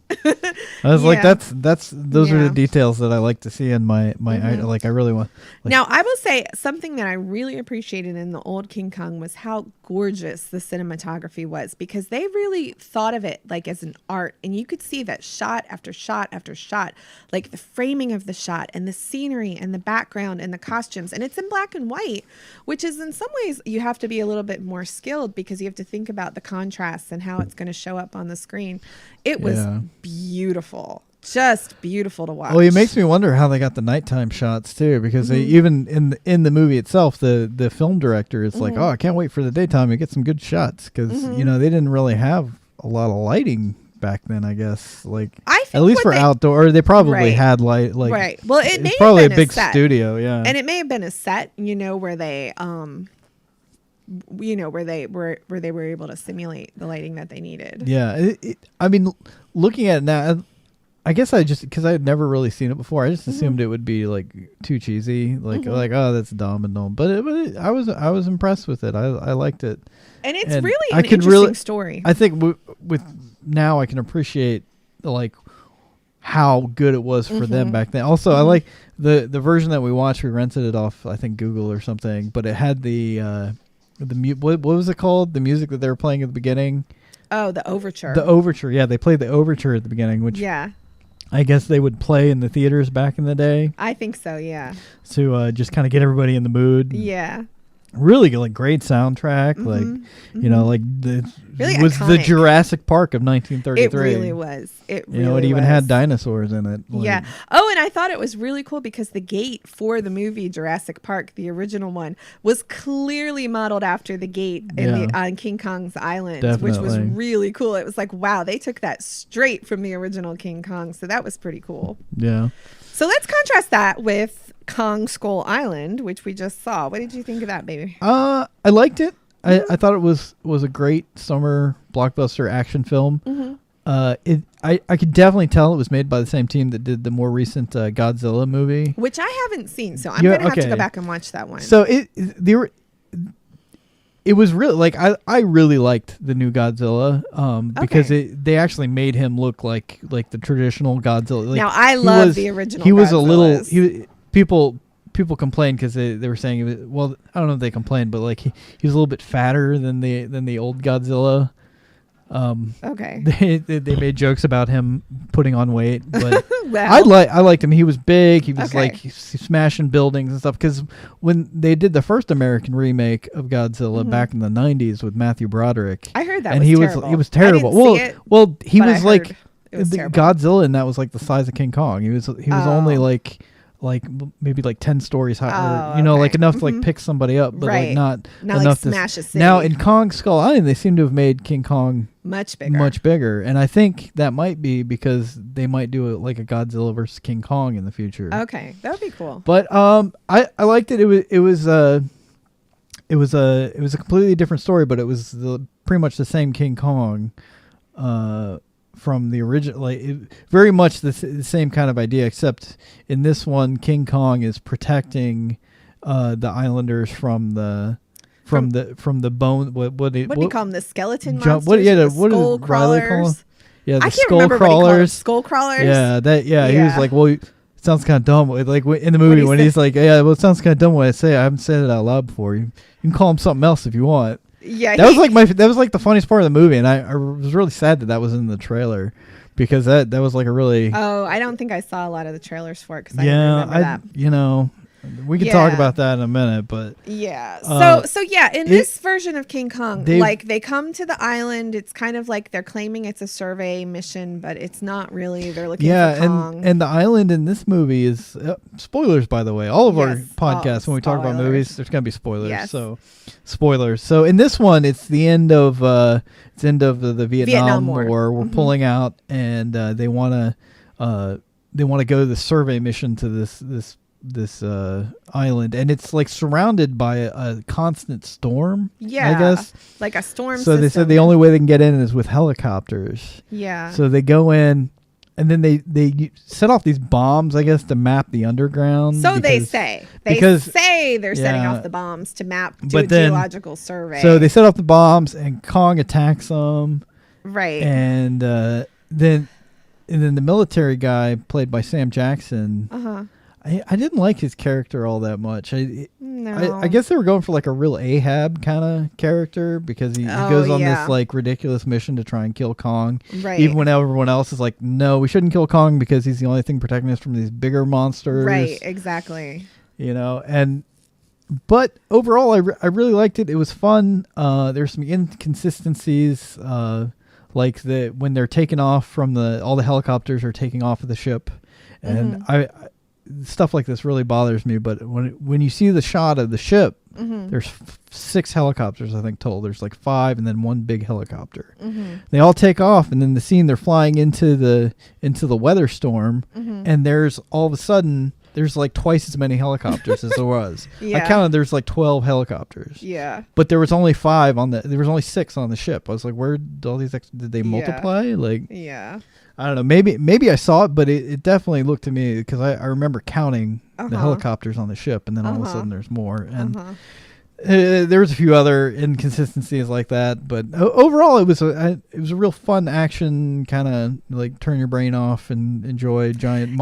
I was like, those are the details that I like to see in my like I really want. Like, now I will say something that I really appreciated in the old King Kong was how gorgeous the cinematography was, because they really thought of it like as an art, and you could see that shot after shot after shot, like the framing of the shot and the scenery and the background and the costumes. And it's in black and white, which is in some ways you have to be a little bit more skilled because you have to think about the contrasts and how it's going to show up on the screen. It was beautiful, just beautiful to watch. Well, it makes me wonder how they got the nighttime shots too, because they, even in the movie itself, the film director is like, oh, I can't wait for the daytime to get some good shots, because you know, they didn't really have a lot of lighting back then, I guess. Like, I think at least for outdoor, they probably had light. Like, well, it may probably have been a big set. studio, and it may have been a set, you know, where they where they were able to simulate the lighting that they needed. Yeah, I mean, looking at it now, I guess because I had never really seen it before, I just assumed it would be like too cheesy, like oh, that's dumb and dumb. But I was impressed with it. I liked it, and it's really an interesting story. I think with now I can appreciate like how good it was for them back then. Also, I like the version that we watched. We rented it off, I think, Google or something, but it had what was it called? The music that they were playing at the beginning. Oh, the overture. The overture. Yeah, they played the overture at the beginning, which I guess they would play in the theaters back in the day. I think so, yeah. To just kind of get everybody in the mood. Yeah. Really like great soundtrack, you know, like really was iconic. The Jurassic Park of 1933. It really was. It really, you know, it even had dinosaurs in it. Like, yeah. Oh, and I thought it was really cool because the gate for the movie Jurassic Park, the original one, was clearly modeled after the gate on King Kong's Island, which was really cool. It was like, wow, they took that straight from the original King Kong, so that was pretty cool. Yeah. So let's contrast that with Kong Skull Island, which we just saw. What did you think of that, baby? I liked it. I thought it was a great summer blockbuster action film. I could definitely tell it was made by the same team that did the more recent Godzilla movie, which I haven't seen, so I'm gonna have to go back and watch that one. So it was really like I really liked the new Godzilla because they actually made him look like the traditional Godzilla. Like, now I love the original. He was Godzillas. People complained because they were saying it was, well, I don't know if they complained, but like he was a little bit fatter than the old Godzilla. Okay. They made jokes about him putting on weight, but I liked him. He was big. He was like smashing buildings and stuff. Because when they did the first American remake of Godzilla back in the 90s with Matthew Broderick, I heard that and he was terrible. He was like the Godzilla, and that was like the size of King Kong. He was only like maybe like 10 stories high, okay. like enough to like pick somebody up, but like not enough like to smash a city. Now in Kong Skull Island, they seem to have made King Kong much bigger, and I think that might be because they might do it like a Godzilla versus King Kong in the future. Okay, that would be cool. But I liked it. It was a completely different story, but it was pretty much the same King Kong from the original, like very much the same kind of idea, except in this one King Kong is protecting the islanders from the bone. What do you call them? The skeleton monsters? What skull crawlers? Yeah, the I can't skull remember crawlers. What he called them. Skull crawlers. Yeah, he was like, well, it sounds kind of dumb. Like in the movie when he's like, yeah, well, it sounds kind of dumb when I say it. I haven't said it out loud before. You can call him something else if you want. Yeah, that was like the funniest part of the movie, and I was really sad that was in the trailer, because that was like a really. Oh, I don't think I saw a lot of the trailers for it because I didn't remember that. We can talk about that in a minute, but yeah. So yeah, in this version of King Kong, they come to the island. It's kind of like they're claiming it's a survey mission, but it's not really. They're looking for Kong. and the island in this movie is spoilers, by the way. All of our podcasts when we talk about movies, there's gonna be spoilers. Yes. So spoilers. So in this one, it's the end of the Vietnam War. We're pulling out, and they want to go to the survey mission to this island, and it's like surrounded by a constant storm. I guess like a storm. So they said the only way they can get in is with helicopters. Yeah. So they go in, and then they set off these bombs, I guess, to map the underground. So they say they're setting off the bombs to do a geological survey. So they set off the bombs, and Kong attacks them. Right. And then the military guy, played by Sam Jackson. I didn't like his character all that much. I guess they were going for like a real Ahab kind of character, because he goes on this like ridiculous mission to try and kill Kong. Right. Even when everyone else is like, no, we shouldn't kill Kong because he's the only thing protecting us from these bigger monsters. Right, exactly. But overall, I really liked it. It was fun. There's some inconsistencies, like when they're taking off from all the helicopters are taking off of the ship, and stuff like this really bothers me. But when you see the shot of the ship, there's 6 helicopters, I think, total. There's like 5 and then 1 big helicopter. They all take off, and then the scene they're flying into the weather storm, and there's all of a sudden there's like twice as many helicopters as there was. I counted, there's like 12 helicopters. Yeah. But there was only 5 there was only 6 on the ship. I was like, where did all these did they multiply? Like, yeah. I don't know. Maybe I saw it, but it definitely looked to me, because I remember counting the helicopters on the ship, and then all of a sudden there's more. And there was a few other inconsistencies like that, but overall it was a real fun action, kind of like turn your brain off and enjoy giant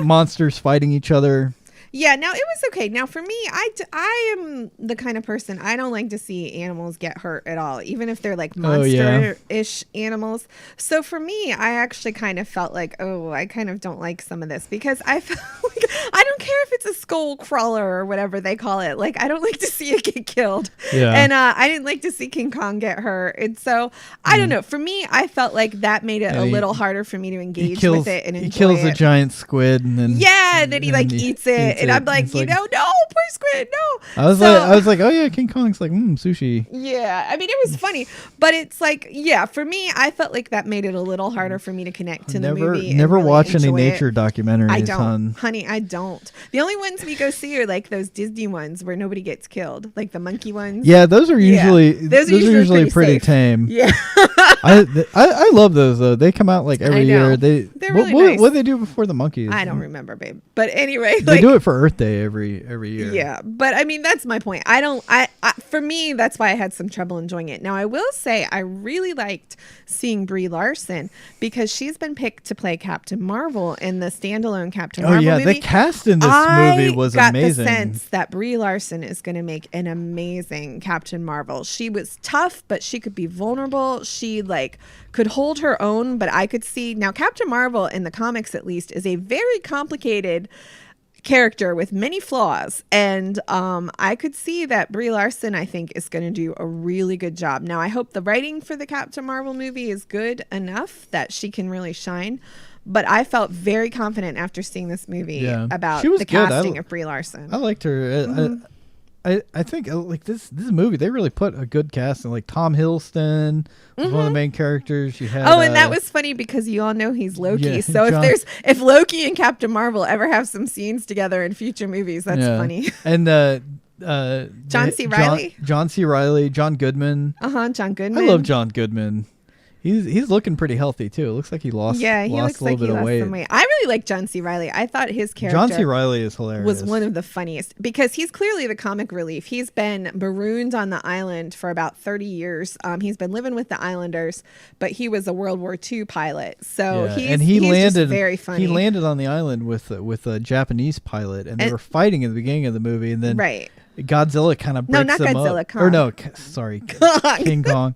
monsters fighting each other. Yeah, now it was okay. Now for me, I am the kind of person, I don't like to see animals get hurt at all, even if they're like monster-ish animals. So for me, I actually kind of felt like, I kind of don't like some of this, because I felt like, I don't care if it's a skull crawler or whatever they call it. Like, I don't like to see it get killed. Yeah. And I didn't like to see King Kong get hurt. And so, I don't know. For me, I felt like that made it a little harder for me to engage with it and enjoy it. He kills a giant squid, and then... Yeah, and then he like eats it. And I'm like, no, poor squid, no. I was like, oh yeah, King Kong's like, sushi. Yeah, I mean, it was funny, but it's like, for me, I felt like that made it a little harder for me to connect to the movie. Never really watch any nature documentaries. I don't, honey, I don't. The only ones we go see are like those Disney ones where nobody gets killed, like the monkey ones. Yeah, those are usually pretty tame. Yeah. I love those though. They come out like every year. They're really nice. What do they do before the monkeys? I don't remember, babe. But anyway, they do it for Earth Day every year. Yeah, but I mean, that's my point. For me, that's why I had some trouble enjoying it. Now, I will say I really liked seeing Brie Larson, because she's been picked to play Captain Marvel in the standalone Captain Marvel movie. The cast in this movie was amazing. I got the sense that Brie Larson is going to make an amazing Captain Marvel. She was tough, but she could be vulnerable. She could hold her own, but I could see now Captain Marvel in the comics, at least, is a very complicated character with many flaws. And I could see that Brie Larson, I think, is going to do a really good job. Now, I hope the writing for the Captain Marvel movie is good enough that she can really shine. But I felt very confident after seeing this movie about the casting of Brie Larson. I liked her. I think like this movie, they really put a good casting. Like Tom Hiddleston was one of the main characters. You had and that was funny because you all know he's Loki. Yeah, so if Loki and Captain Marvel ever have some scenes together in future movies, that's funny. And John C. Reilly, John Goodman. John Goodman. I love John Goodman. He's looking pretty healthy too. It looks like he lost. Yeah, he looks like he lost some weight. I really like John C. Reilly. I thought his character, John C. Reilly, is hilarious. Was one of the funniest because he's clearly the comic relief. He's been marooned on the island for about 30 years. He's been living with the Islanders, but he was a World War II pilot. So he landed very funny. He landed on the island with a Japanese pilot, and they were fighting in the beginning of the movie, and then Godzilla kind of breaks them up. Kong. Or no, sorry, King Kong.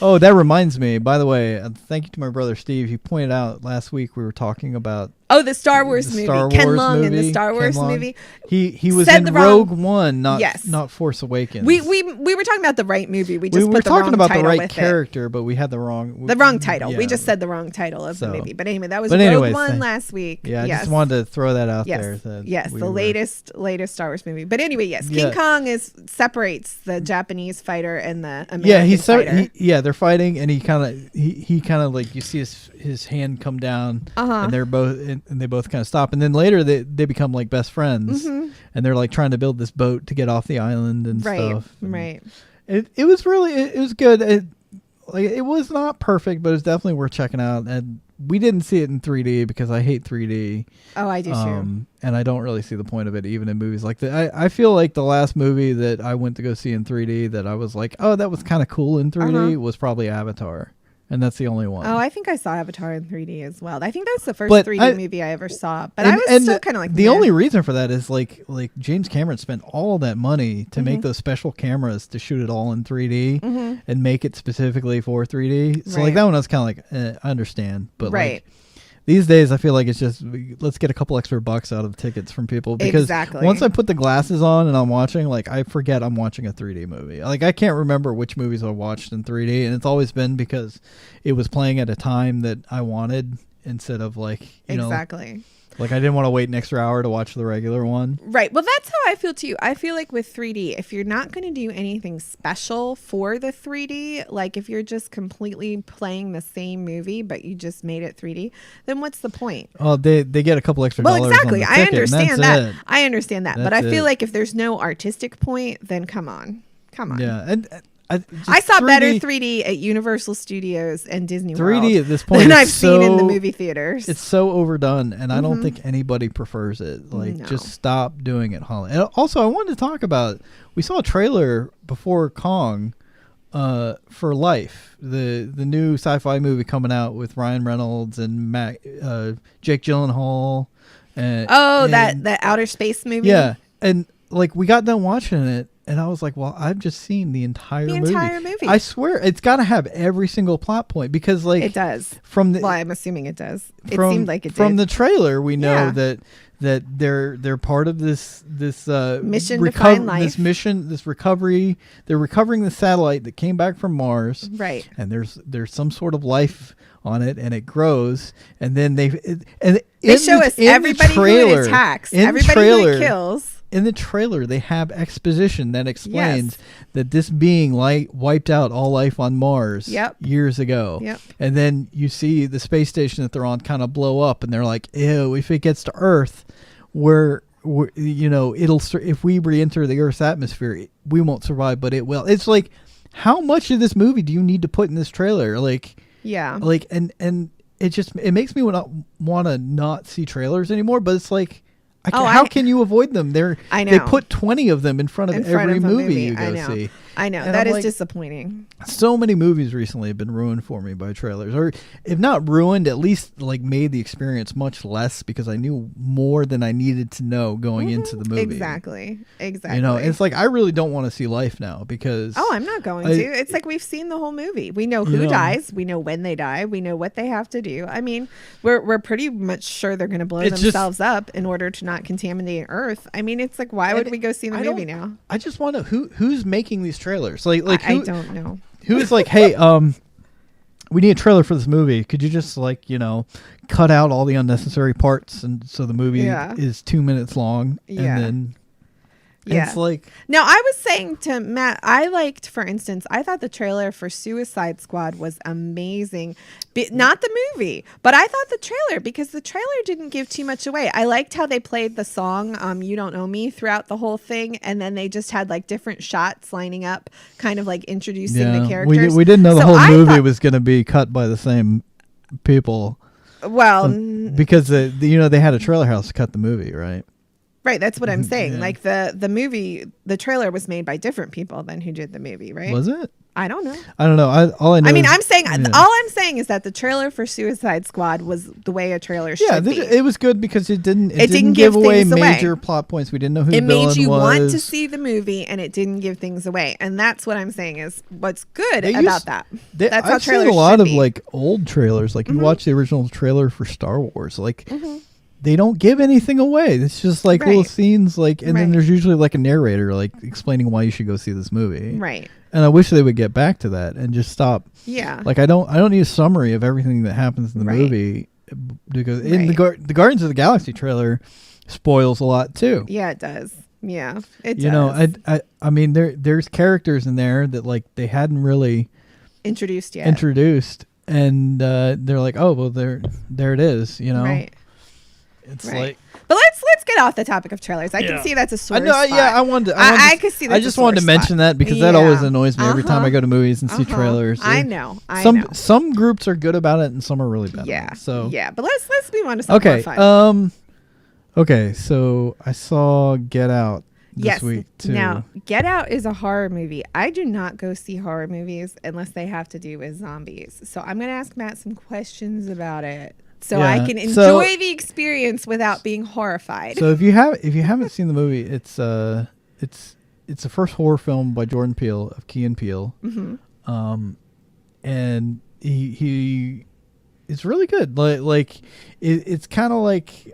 Oh, that reminds me. By the way, thank you to my brother Steve. He pointed out last week we were talking about the Star Wars movie. Ken Long in the Star Wars movie. He was in Rogue One, not Force Awakens. We were talking about the right movie. We were talking about the right character, but we had the wrong title. Yeah. We just said the wrong title of the movie. But anyway, that was Rogue One last week. Yeah, I just wanted to throw that out there. The latest Star Wars movie. But anyway, yes, King Kong separates the Japanese fighter and the American fighter. They're fighting, and he kind of like you see his hand come down, and they're both and they both kind of stop, and then later they become like best friends, and they're like trying to build this boat to get off the island and stuff. Right. It was really it was good. It was not perfect, but it was definitely worth checking out. And we didn't see it in 3D because I hate 3D. Oh, I do too. And I don't really see the point of it even in movies like that. I feel like the last movie that I went to go see in 3D that I was like, oh, that was kind of cool in 3D was probably Avatar. And that's the only one. Oh, I think I saw Avatar in 3D as well. I think that was the first 3D movie I ever saw. But I was still kind of like... The only reason for that is like James Cameron spent all that money to make those special cameras to shoot it all in 3D and make it specifically for 3D. So like that one I was kind of like, I understand. But like these days I feel like it's just, let's get a couple extra bucks out of tickets from people. Because once I put the glasses on and I'm watching, like I forget I'm watching a 3D movie. Like I can't remember which movies I watched in 3D. And it's always been because it was playing at a time that I wanted instead of like, you know. Like I didn't want to wait an extra hour to watch the regular one. Right. Well, that's how I feel too. I feel like with 3D, if you're not going to do anything special for the 3D, like if you're just completely playing the same movie, but you just made it 3D, then what's the point? Oh, they get a couple extra dollars. Well, exactly. On the ticket, I understand that. But I feel like if there's no artistic point, then come on. Yeah. And I saw 3D, better 3D at Universal Studios and Disney 3D World at this point than I've seen in the movie theaters. It's so overdone, and I don't think anybody prefers it. Like, just stop doing it, Holland. And also, I wanted to talk about, we saw a trailer before Kong for Life, the new sci-fi movie coming out with Ryan Reynolds and Jake Gyllenhaal. That outer space movie? Yeah, and like we got done watching it, and I was like, well, I've just seen the entire movie. I swear, it's got to have every single plot point because, like, it does. Well, I'm assuming it does. It seemed like it did. From the trailer, we know that they're part of this mission to find life. This recovery. They're recovering the satellite that came back from Mars. Right. And there's some sort of life on it, and it grows, and then they show us everybody who it attacks, everybody who it kills. In the trailer, they have exposition that explains that this being wiped out all life on Mars years ago. Yep. And then you see the space station that they're on kind of blow up, and they're like, ew, if it gets to Earth, if we re-enter the Earth's atmosphere, we won't survive, but it will. It's like, how much of this movie do you need to put in this trailer? Like, like, and it makes me want to not see trailers anymore, but it's like, how can you avoid them? They put 20 of them in front of every movie you go see. I know. And that I'm is disappointing. So many movies recently have been ruined for me by trailers, or if not ruined, at least like made the experience much less because I knew more than I needed to know going into the movie. Exactly. You know, it's like I really don't want to see Life now because I'm not going to. It's like we've seen the whole movie. We know who dies. We know when they die. We know what they have to do. I mean, we're pretty much sure they're going to blow themselves up in order to not contaminate Earth. I mean, it's like, why would we go see the movie now? I just want to who's making these trailers? Like I don't know. Who is like, hey, we need a trailer for this movie. Could you just like, cut out all the unnecessary parts and so the movie is 2 minutes long and then it's like. Now, I was saying to Matt, I liked, for instance, I thought the trailer for Suicide Squad was amazing. Not the movie, but I thought the trailer, because the trailer didn't give too much away. I liked how they played the song You Don't Know Me throughout the whole thing, and then they just had like different shots lining up, kind of like introducing the characters. We didn't know the whole movie was going to be cut by the same people. Well, because they had a trailer house to cut the movie, right? Right, that's what I'm saying. Like the movie, the trailer was made by different people than who did the movie, right? Was it? I don't know. I don't know. All I'm saying is that the trailer for Suicide Squad was the way a trailer should be. It was good because it didn't give away major plot points. We didn't know who the villain was. It made you want to see the movie, and it didn't give things away. And that's what I'm saying is what's good about that. That's how trailers should be. I've seen a lot of like old trailers. Like you watch the original trailer for Star Wars, like. They don't give anything away. It's just like little scenes, like, and then there's usually like a narrator, like explaining why you should go see this movie. Right. And I wish they would get back to that and just stop. Yeah. Like I don't need a summary of everything that happens in the movie because in the Guardians of the Galaxy trailer spoils a lot too. Yeah, it does. Yeah, it does. You know, I mean, there's characters in there that like they hadn't really introduced yet. And they're like, oh well, there it is. You know. Right. It's like, but let's get off the topic of trailers. I can see that's a sore spot. Yeah, I could see that. I just wanted to mention that because that always annoys me every time I go to movies and see trailers. I know. Some groups are good about it and some are really bad. Yeah. So but let's move on to something more fun. Okay. So I saw Get Out this week too. Now, Get Out is a horror movie. I do not go see horror movies unless they have to do with zombies. So I'm going to ask Matt some questions about it. So I can enjoy the experience without being horrified. So if you haven't seen the movie, it's the first horror film by Jordan Peele of Key and Peele, and he it's really good. It's kind of like.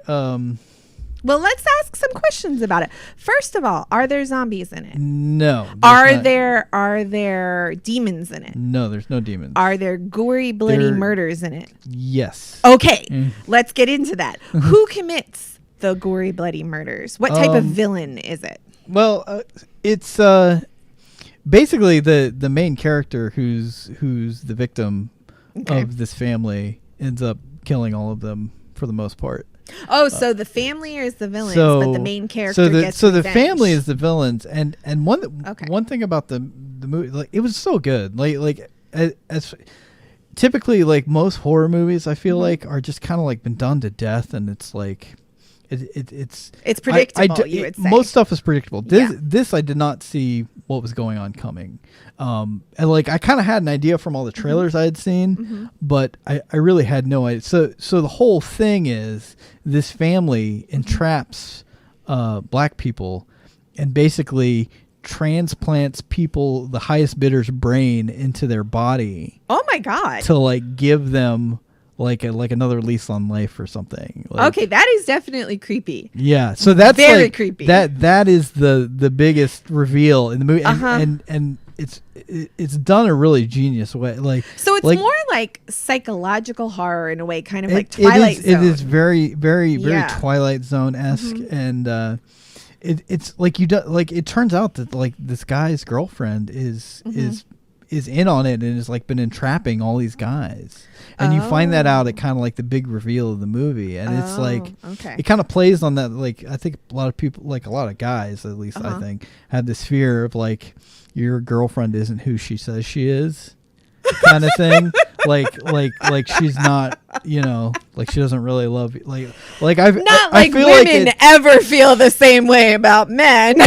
Well, let's ask some questions about it. First of all, are there zombies in it? No. Are there demons in it? No, there's no demons. Are there gory, bloody murders in it? Yes. Okay, let's get into that. Who commits the gory, bloody murders? What type of villain is it? Well, it's basically the main character who's the victim of this family ends up killing all of them for the most part. Oh, so the family is the villains, but the main character gets revenge. The family is the villains, and one thing about the movie, like it was so good, like as typically like most horror movies, I feel like are just kind of like been done to death, and it's like it's predictable. You would say most stuff is predictable. This I did not see what was going on coming, and like I kind of had an idea from all the trailers I had seen, but I really had no idea. So the whole thing is this family entraps black people and basically transplants the highest bidder's brain into their body. Oh my God! To like give them. Like another lease on life or something. Okay, that is definitely creepy. Yeah, so that's very creepy. That is the biggest reveal in the movie, and it's done a really genius way. So it's more like psychological horror in a way, kind of like Twilight Zone. It is very Twilight Zone-esque, and it's like it turns out that like this guy's girlfriend is in on it and has like been entrapping all these guys. And you find that out at kind of like the big reveal of the movie. And it's like, it kind of plays on that. Like, I think a lot of people, like a lot of guys, at least I think, have this fear of like, your girlfriend isn't who she says she is kind of thing. like she's not, you know, like she doesn't really love you. Like I feel women like ever feel the same way about men.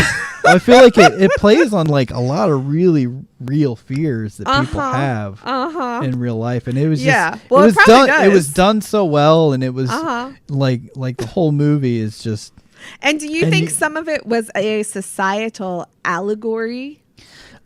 I feel like it plays on like a lot of really real fears that people have in real life, and it was it was done so well, and it was like the whole movie is just. And do you think some of it was a societal allegory?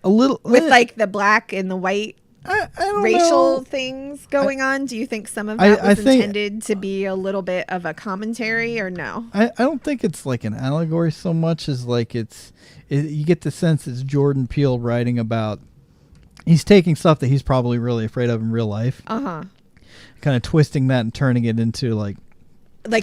A little with like the black and the white. I don't racial know. Things going on. Do you think some of that was intended to be a little bit of a commentary, or no? I don't think it's like an allegory so much as like you get the sense it's Jordan Peele writing about. He's taking stuff that he's probably really afraid of in real life, kind of twisting that and turning it into like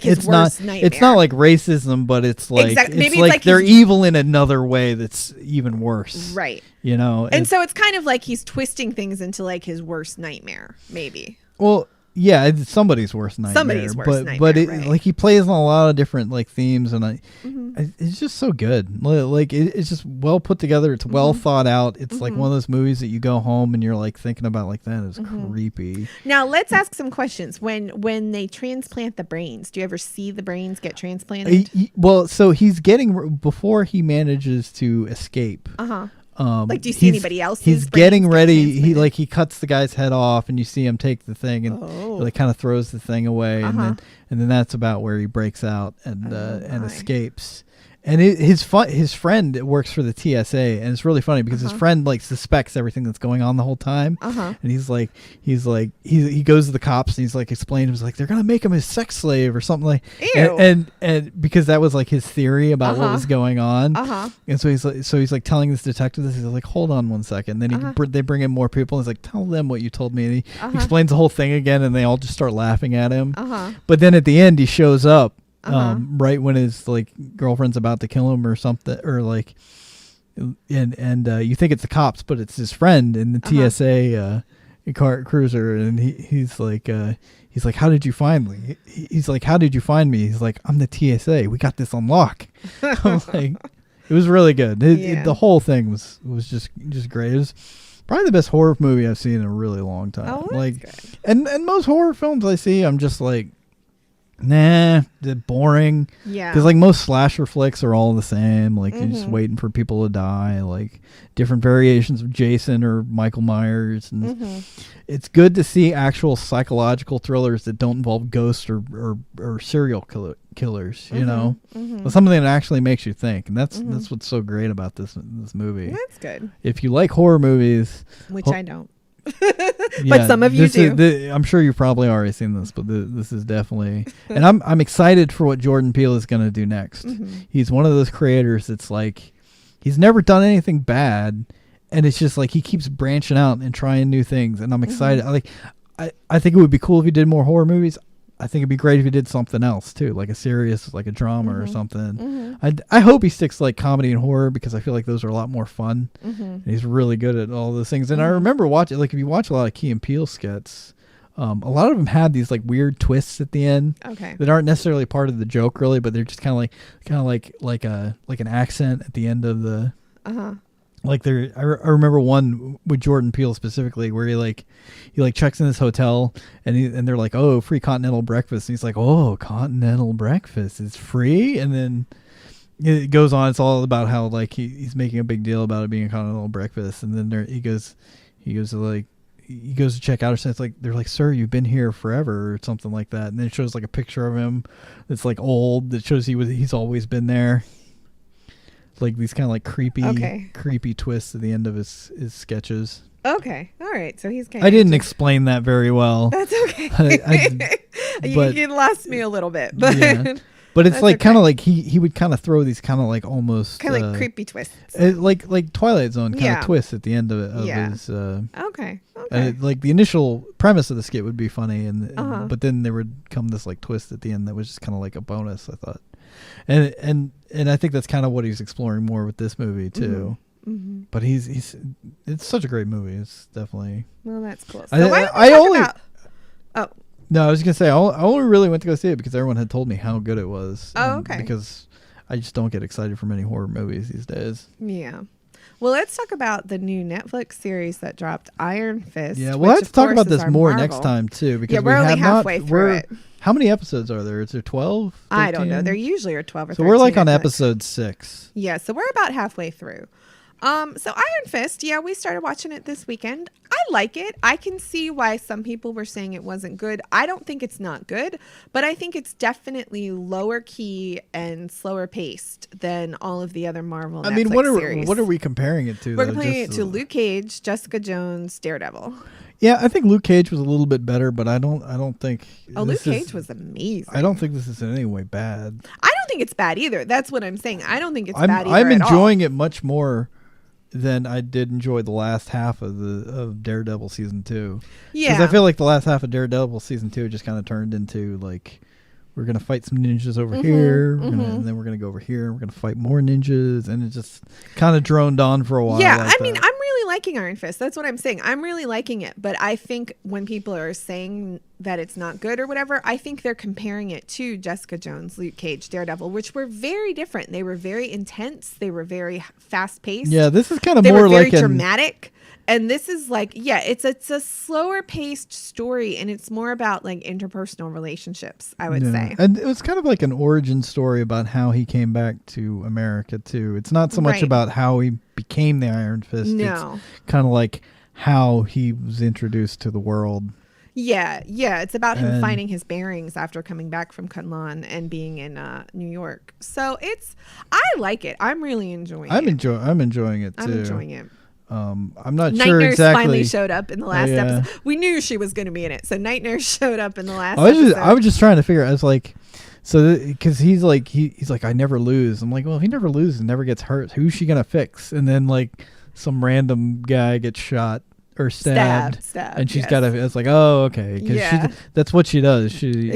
his worst nightmare. It's not like racism, but it's like it's like they're evil in another way that's even worse, right? You know, and so it's kind of like he's twisting things into like his worst nightmare, maybe. Well, yeah, it's somebody's worst nightmare. But right. Like he plays on a lot of different like themes, and it's just so good. Like it's just well put together. It's well thought out. It's like one of those movies that you go home and you're like thinking about like that is creepy. Now let's ask some questions. When they transplant the brains, do you ever see the brains get transplanted? Well, so he's getting before he manages to escape. Like, do you see anybody else? He's getting ready. He cuts the guy's head off, and you see him take the thing and like kind of throws the thing away, and then that's about where he breaks out and escapes. And his friend works for the TSA, and it's really funny because his friend like suspects everything that's going on the whole time, and he goes to the cops and he's like explaining, he's like they're gonna make him a sex slave or something like, and because that was like his theory about what was going on, and so he's like telling this detective this, he's like hold on one second, then they bring in more people, and he's like tell them what you told me, and he explains the whole thing again, and they all just start laughing at him, but then at the end he shows up. Right when his like girlfriend's about to kill him or something, or like, and you think it's the cops, but it's his friend in the TSA cruiser, and he's like, how did you find me? He's like, how did you find me? He's like, I'm the TSA. We got this on lock. I'm like, it was really good. The whole thing was just great. It was probably the best horror movie I've seen in a really long time. Oh, like, good. And most horror films I see, I'm just like. Nah, they're boring. Yeah. Because like most slasher flicks are all the same. Like you're just waiting for people to die. Like different variations of Jason or Michael Myers. And it's good to see actual psychological thrillers that don't involve ghosts or serial killers. You know, something that actually makes you think. And that's what's so great about this movie. That's good. If you like horror movies, which I don't. But some of you do. I'm sure you've probably already seen this, but this is definitely, and I'm excited for what Jordan Peele is going to do next. He's one of those creators that's like, he's never done anything bad, and it's just like he keeps branching out and trying new things, and I'm excited. I think it would be cool if he did more horror movies. I think it'd be great if he did something else too, like a serious, like a drama or something. I hope he sticks to like comedy and horror because I feel like those are a lot more fun. And he's really good at all those things. And I remember watching, like if you watch a lot of Key and Peele skits, a lot of them had these like weird twists at the end that aren't necessarily part of the joke really, but they're just kind of like an accent at the end of the. Like I remember one with Jordan Peele specifically where he checks in this hotel and they're like, oh, free continental breakfast, and he's like, oh, continental breakfast is free, and then it goes on. It's all about how like he's making a big deal about it being a continental breakfast, and then he goes to check out or something. It's like they're like, sir, you've been here forever or something like that, and then it shows like a picture of him that's like old that shows he's always been there. Like these kind of like creepy twists at the end of his sketches. Okay, all right. So he's kind. I didn't explain that very well. That's okay. You lost me a little bit, but yeah. But it's like kind of like he would kind of throw these kind of like almost kind of like creepy twists, like Twilight Zone kind of twists at the end of his. Okay. Like the initial premise of the skit would be funny, and but then there would come this like twist at the end that was just kind of like a bonus, I thought. And I think that's kind of what he's exploring more with this movie too. But it's such a great movie. It's definitely. Well, that's cool. So No, I was gonna say I only really went to go see it because everyone had told me how good it was. Oh, okay. Because I just don't get excited for many horror movies these days. Yeah. Well, let's talk about the new Netflix series that dropped, Iron Fist. Yeah, we'll have to talk about this more next time too, because we're only halfway through it. How many episodes are there? Is there 12? 13? I don't know. There usually are 12 or 13. So we're like on episode 6. Yeah, so we're about halfway through. So Iron Fist, yeah, we started watching it this weekend. I like it. I can see why some people were saying it wasn't good. I don't think it's not good, but I think it's definitely lower key and slower paced than all of the other Marvel Netflix series. What are we comparing it to? We're comparing it to Luke Cage, Jessica Jones, Daredevil. Yeah, I think Luke Cage was a little bit better, but I don't think. Luke Cage was amazing. I don't think this is in any way bad. I don't think it's bad either. That's what I'm saying. I don't think it's bad either. I'm enjoying it much more than I did enjoy the last half of Daredevil season 2. Yeah, because I feel like the last half of Daredevil season 2 just kind of turned into like, we're gonna fight some ninjas over here, and then we're gonna go over here, and we're gonna fight more ninjas, and it just kind of droned on for a while. Yeah, I mean, I'm really liking Iron Fist. That's what I'm saying. I'm really liking it, but I think when people are saying that it's not good or whatever, I think they're comparing it to Jessica Jones, Luke Cage, Daredevil, which were very different. They were very intense. They were very fast paced. Yeah, this is kind of more like very dramatic. And this is like, yeah, it's a slower paced story, and it's more about like interpersonal relationships, I would say. And it was kind of like an origin story about how he came back to America too. It's not so much about how he became the Iron Fist. No. It's kind of like how he was introduced to the world. Yeah. It's about him finding his bearings after coming back from Kunlun and being in New York. So I like it. I'm really enjoying it. I'm enjoying it too. I'm enjoying it. I'm not Night sure Nurse exactly. finally showed up in the last episode. We knew she was going to be in it. So Night Nurse showed up in the last episode. I was just trying to figure out. I was like, so because he's like, I never lose. I'm like, well, if he never loses and never gets hurt, who's she gonna fix? And then like some random guy gets shot or stabbed, and she's got to. It's like, oh, okay, because that's what she does. She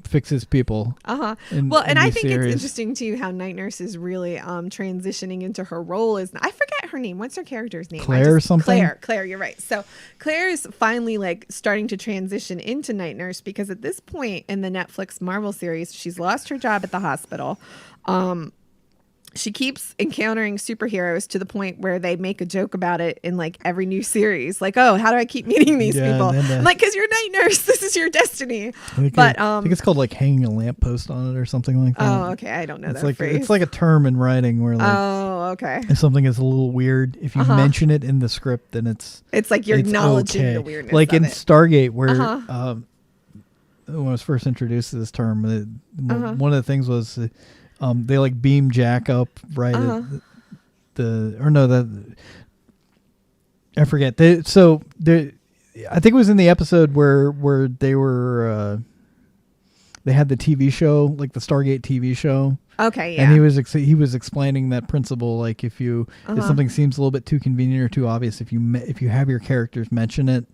fixes people. Well, and I think it's interesting too how Night Nurse is really transitioning into her role as, I forget her name. What's her character's name? Claire or something. Claire. You're right. So Claire is finally like starting to transition into Night Nurse, because at this point in the Netflix Marvel series, she's lost her job at the hospital. She keeps encountering superheroes to the point where they make a joke about it in like every new series. Like, oh, how do I keep meeting these people? I'm like, because you're Night Nurse. This is your destiny. I think it's called like hanging a lamppost on it or something like that. Oh, okay. I don't know that phrase. It's like a term in writing where like, oh, okay, if something is a little weird, if you mention it in the script, then it's like you're acknowledging the weirdness. Like in Stargate, where when I was first introduced to this term, one of the things was they like beam Jack up right at I forget. I think it was in the episode where they were they had the TV show, like the Stargate TV show. Okay, yeah. And he was explaining that principle, like if something seems a little bit too convenient or too obvious, if you have your characters mention it,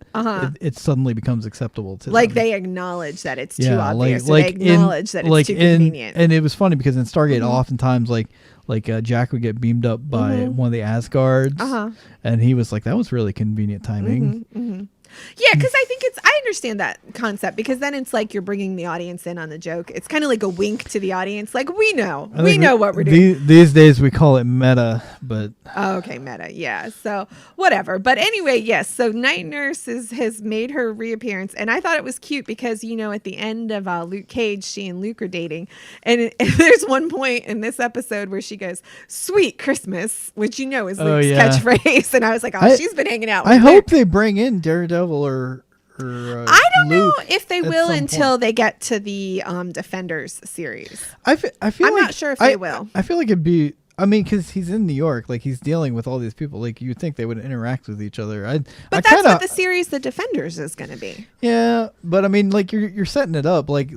it suddenly becomes acceptable to them. They acknowledge that it's too obvious. They acknowledge that it's too convenient. And it was funny because in Stargate, oftentimes Jack would get beamed up by one of the Asgards, and he was like, "That was really convenient timing." Yeah, because I understand that concept, because then it's like you're bringing the audience in on the joke. It's kind of like a wink to the audience, like we know what we're doing. These days we call it meta, but okay, meta, yeah. So whatever. But anyway, yes. So Night Nurse has made her reappearance, and I thought it was cute because at the end of Luke Cage, she and Luke are dating, and there's one point in this episode where she goes, "Sweet Christmas," which is Luke's catchphrase, and I was like, she's been hanging out with I hope they bring in Daredevil or I don't know if they will until they get to the Defenders series. I feel I'm not sure if they will. I feel like it'd be. I mean, because he's in New York, like he's dealing with all these people. Like you'd think they would interact with each other. But that's what the series, The Defenders, is going to be. Yeah, but I mean, like you're setting it up. Like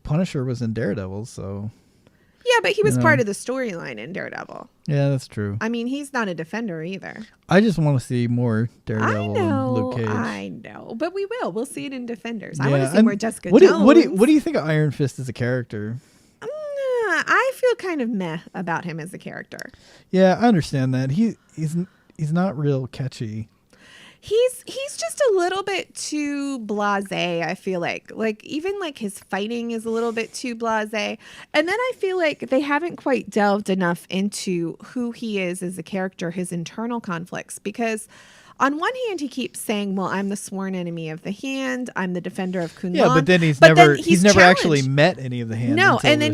Punisher was in Daredevil, so. Yeah, but he was part of the storyline in Daredevil. Yeah, that's true. I mean, he's not a Defender either. I just want to see more Daredevil and Luke Cage. I know, but we will. We'll see it in Defenders. I want to see more Jessica Jones. What do you think of Iron Fist as a character? I feel kind of meh about him as a character. Yeah, I understand that. He's not real catchy. He's just a little bit too blasé, I feel like. Like even like his fighting is a little bit too blasé. And then I feel like they haven't quite delved enough into who he is as a character, his internal conflicts, because on one hand he keeps saying, well, I'm the sworn enemy of the Hand, I'm the defender of Kunlun. Yeah, but then he's never actually met any of the Hand. No, and then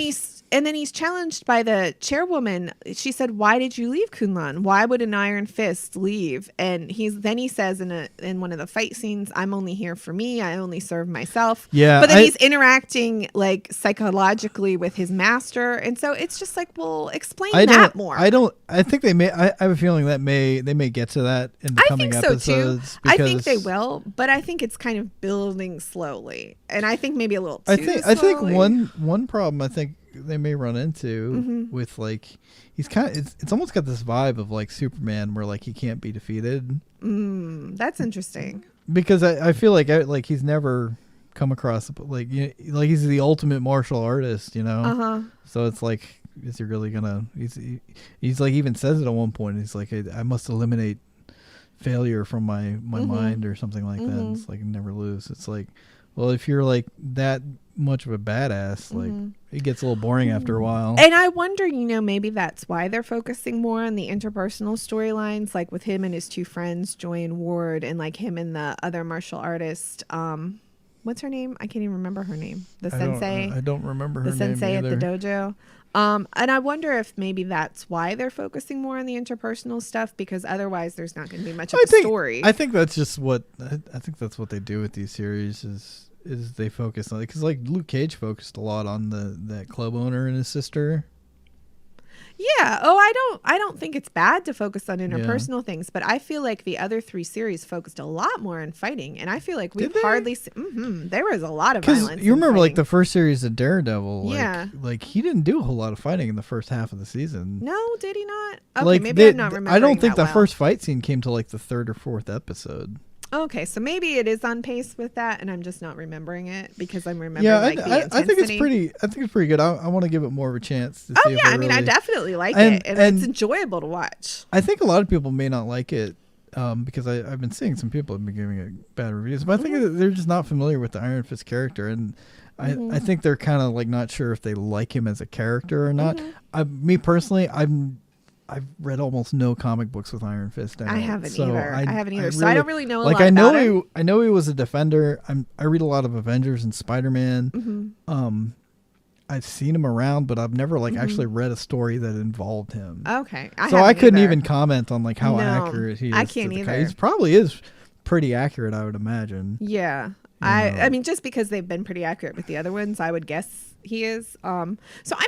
he's challenged by the chairwoman. She said, "Why did you leave Kunlun? Why would an Iron Fist leave?" And he says in one of the fight scenes, "I'm only here for me. I only serve myself." Yeah, but then he's interacting like psychologically with his master, and so it's just like, well, explain that more. I think they may. I have a feeling that they may get to that in the coming episodes. So too. I think they will, but I think it's kind of building slowly, and I think maybe a little too slowly. I think one problem I think they may run into with like he's kind of it's almost got this vibe of like Superman where like he can't be defeated. That's interesting because I feel like he's never come across like he's the ultimate martial artist, you know. So it's like, is he really gonna? He's like even says it at one point. He's like, I must eliminate failure from my mind or something like that. It's like never lose. It's like, well, if you're like that much of a badass, like it gets a little boring after a while. And I wonder, maybe that's why they're focusing more on the interpersonal storylines, like with him and his two friends, Joy and Ward, and like him and the other martial artist. What's her name? I can't even remember her name. The sensei. I don't remember her name. The sensei either. At the dojo. And I wonder if maybe that's why they're focusing more on the interpersonal stuff, because otherwise there's not going to be much of a story. I think that's just what they do with these series is they focus on it, because like Luke Cage focused a lot on that club owner and his sister. Yeah. Oh, I don't think it's bad to focus on interpersonal things, but I feel like the other three series focused a lot more on fighting, and I feel like we've hardly there was a lot of violence. You remember like the first series of Daredevil, yeah, like he didn't do a whole lot of fighting in the first half of the season. No, did he not? Okay, like maybe I'm not remembering. I don't think the first fight scene came to like the third or fourth episode. Okay, so maybe it is on pace with that, and I'm just not remembering it because I'm remembering the intensity. I think it's pretty good. I want to give it more of a chance. To see I mean, I definitely like it, and it's enjoyable to watch. I think a lot of people may not like it because I've been seeing some people have been giving it bad reviews, but I think they're just not familiar with the Iron Fist character, and I think they're kind of like not sure if they like him as a character or not. Me personally, I've read almost no comic books with Iron Fist in it. I haven't either. So I don't really know a lot about it. I know he was a Defender. I read a lot of Avengers and Spider-Man. I've seen him around, but I've never actually read a story that involved him. Okay. I couldn't even comment on like how accurate he is. I can't either. He probably is pretty accurate, I would imagine. Yeah. I mean, just because they've been pretty accurate with the other ones, I would guess he is. So I'm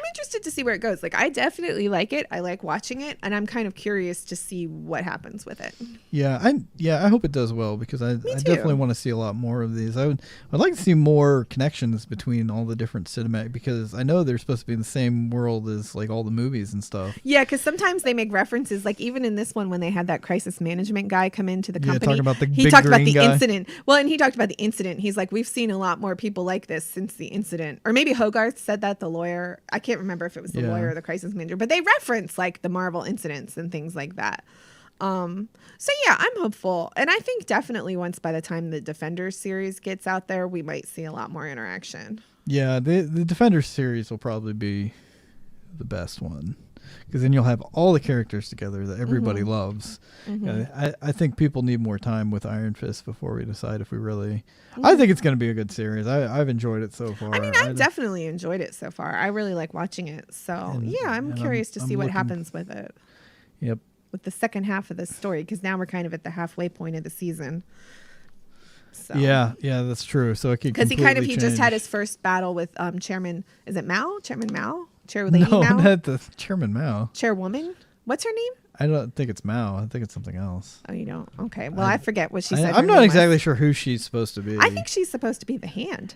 interested to see where it goes. Like, I definitely like it. I like watching it, and I'm kind of curious to see what happens with it. Yeah, I hope it does well, because I definitely want to see a lot more of these. I'd like to see more connections between all the different cinematic, because I know they're supposed to be in the same world as like all the movies and stuff. Yeah, because sometimes they make references, like even in this one when they had that crisis management guy come into the company. Talking about he talked about the incident. Well, and he talked about the incident. He's like, we've seen a lot more people like this since the incident. Or maybe Hogarth said that, the lawyer. I can't remember if it was the lawyer or the crisis manager, but they reference like the Marvel incidents and things like that. So yeah, I'm hopeful. And I think definitely once by the time the Defenders series gets out there, we might see a lot more interaction. Yeah, the Defenders series will probably be the best one, because then you'll have all the characters together that everybody loves. I think people need more time with Iron Fist before we decide if we really... I think it's going to be a good series. I've enjoyed it so far. I mean, I've definitely enjoyed it so far. I really like watching it. So I'm curious to see what happens with it. Yep. With the second half of this story, because now we're kind of at the halfway point of the season. So. Yeah, that's true. So it could because he just had his first battle with Chairman. Is it Mao? Chairman Mao? Chairlady Mao? No, not the Chairman Mao. Chairwoman? What's her name? I don't think it's Mao. I think it's something else. Oh, you don't? Okay. Well, I forget what she said. I'm not exactly sure who she's supposed to be. I think she's supposed to be the Hand.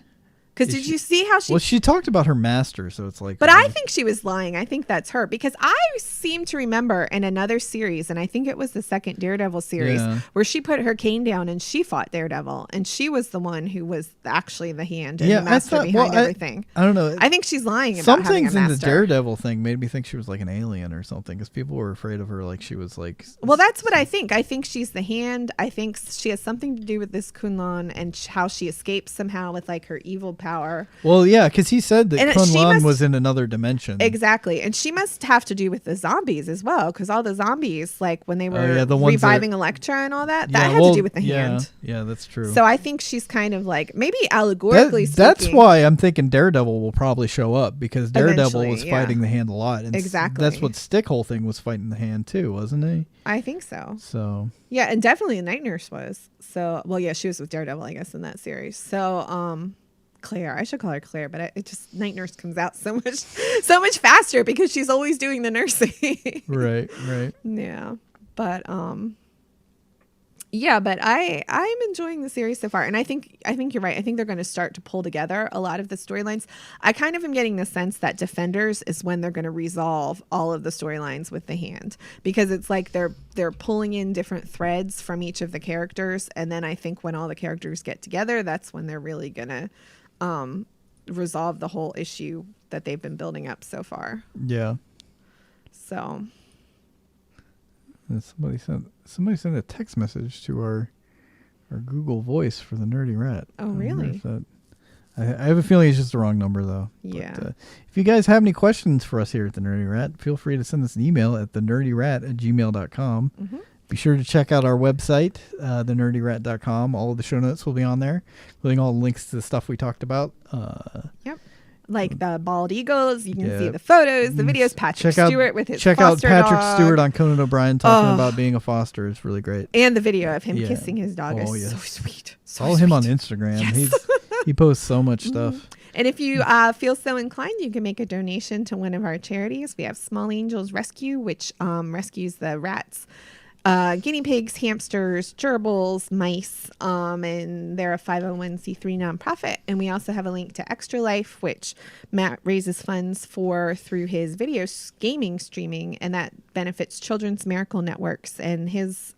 Because did you see how she... Well, she talked about her master, so it's like... But I think she was lying. I think that's her. Because I seem to remember in another series, and I think it was the second Daredevil series, where she put her cane down and she fought Daredevil. And she was the one who was actually the hand and the master behind everything. I don't know. I think she's lying about some having things a master. In the Daredevil thing made me think she was like an alien or something. Because people were afraid of her like she was like... Well, that's what I think. I think she's the hand. I think she has something to do with this Kunlun and how she escapes somehow with like her evil power. Well, yeah, because he said that Kunlun was in another dimension. Exactly. And she must have to do with the zombies as well, because all the zombies, like when they were reviving Elektra and all that, that had to do with the hand. Yeah, that's true. So I think she's kind of like, maybe allegorically speaking. That's why I'm thinking Daredevil will probably show up, because Daredevil was fighting the hand a lot. And exactly. That's what Stickhole thing was fighting the hand too, wasn't he? I think so. So yeah, and definitely the Night Nurse was. So, well, yeah, she was with Daredevil, I guess, in that series. So, Claire, I should call her Claire, but it just Night Nurse comes out so much faster because she's always doing the nursing. Right. Yeah, but yeah, but I'm enjoying the series so far, and I think you're right. I think they're going to start to pull together a lot of the storylines. I kind of am getting the sense that Defenders is when they're going to resolve all of the storylines with the hand, because it's like they're pulling in different threads from each of the characters, and then I think when all the characters get together, that's when they're really going to resolve the whole issue that they've been building up so far. Yeah. So. And somebody sent a text message to our Google Voice for the Nerdy Rat. Oh, really? I have a feeling it's just the wrong number, though. Yeah. But, if you guys have any questions for us here at the Nerdy Rat, feel free to send us an email at thenerdyrat@gmail.com. Mm-hmm. Be sure to check out our website, thenerdyrat.com. All of the show notes will be on there, including all the links to the stuff we talked about. Yep. Like the bald eagles. You can see the photos, the videos. Patrick Stewart with his foster dog. Check out Patrick Stewart on Conan O'Brien talking about being a foster. It's really great. And the video of him kissing his dog is so sweet. Follow him on Instagram. Yes. He posts so much stuff. And if you feel so inclined, you can make a donation to one of our charities. We have Small Angels Rescue, which rescues the rats, guinea pigs, hamsters, gerbils, mice, and they're a 501c3 nonprofit. And we also have a link to Extra Life, which Matt raises funds for through his video gaming streaming, and that benefits Children's Miracle Networks. And his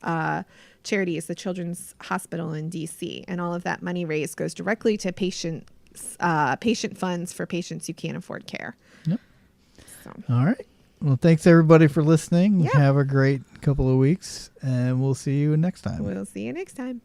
charity is the Children's Hospital in DC, and all of that money raised goes directly to patient funds for patients who can't afford care. Yep. So. All right. Well, thanks everybody for listening. Have a great couple of weeks, and we'll see you next time. We'll see you next time.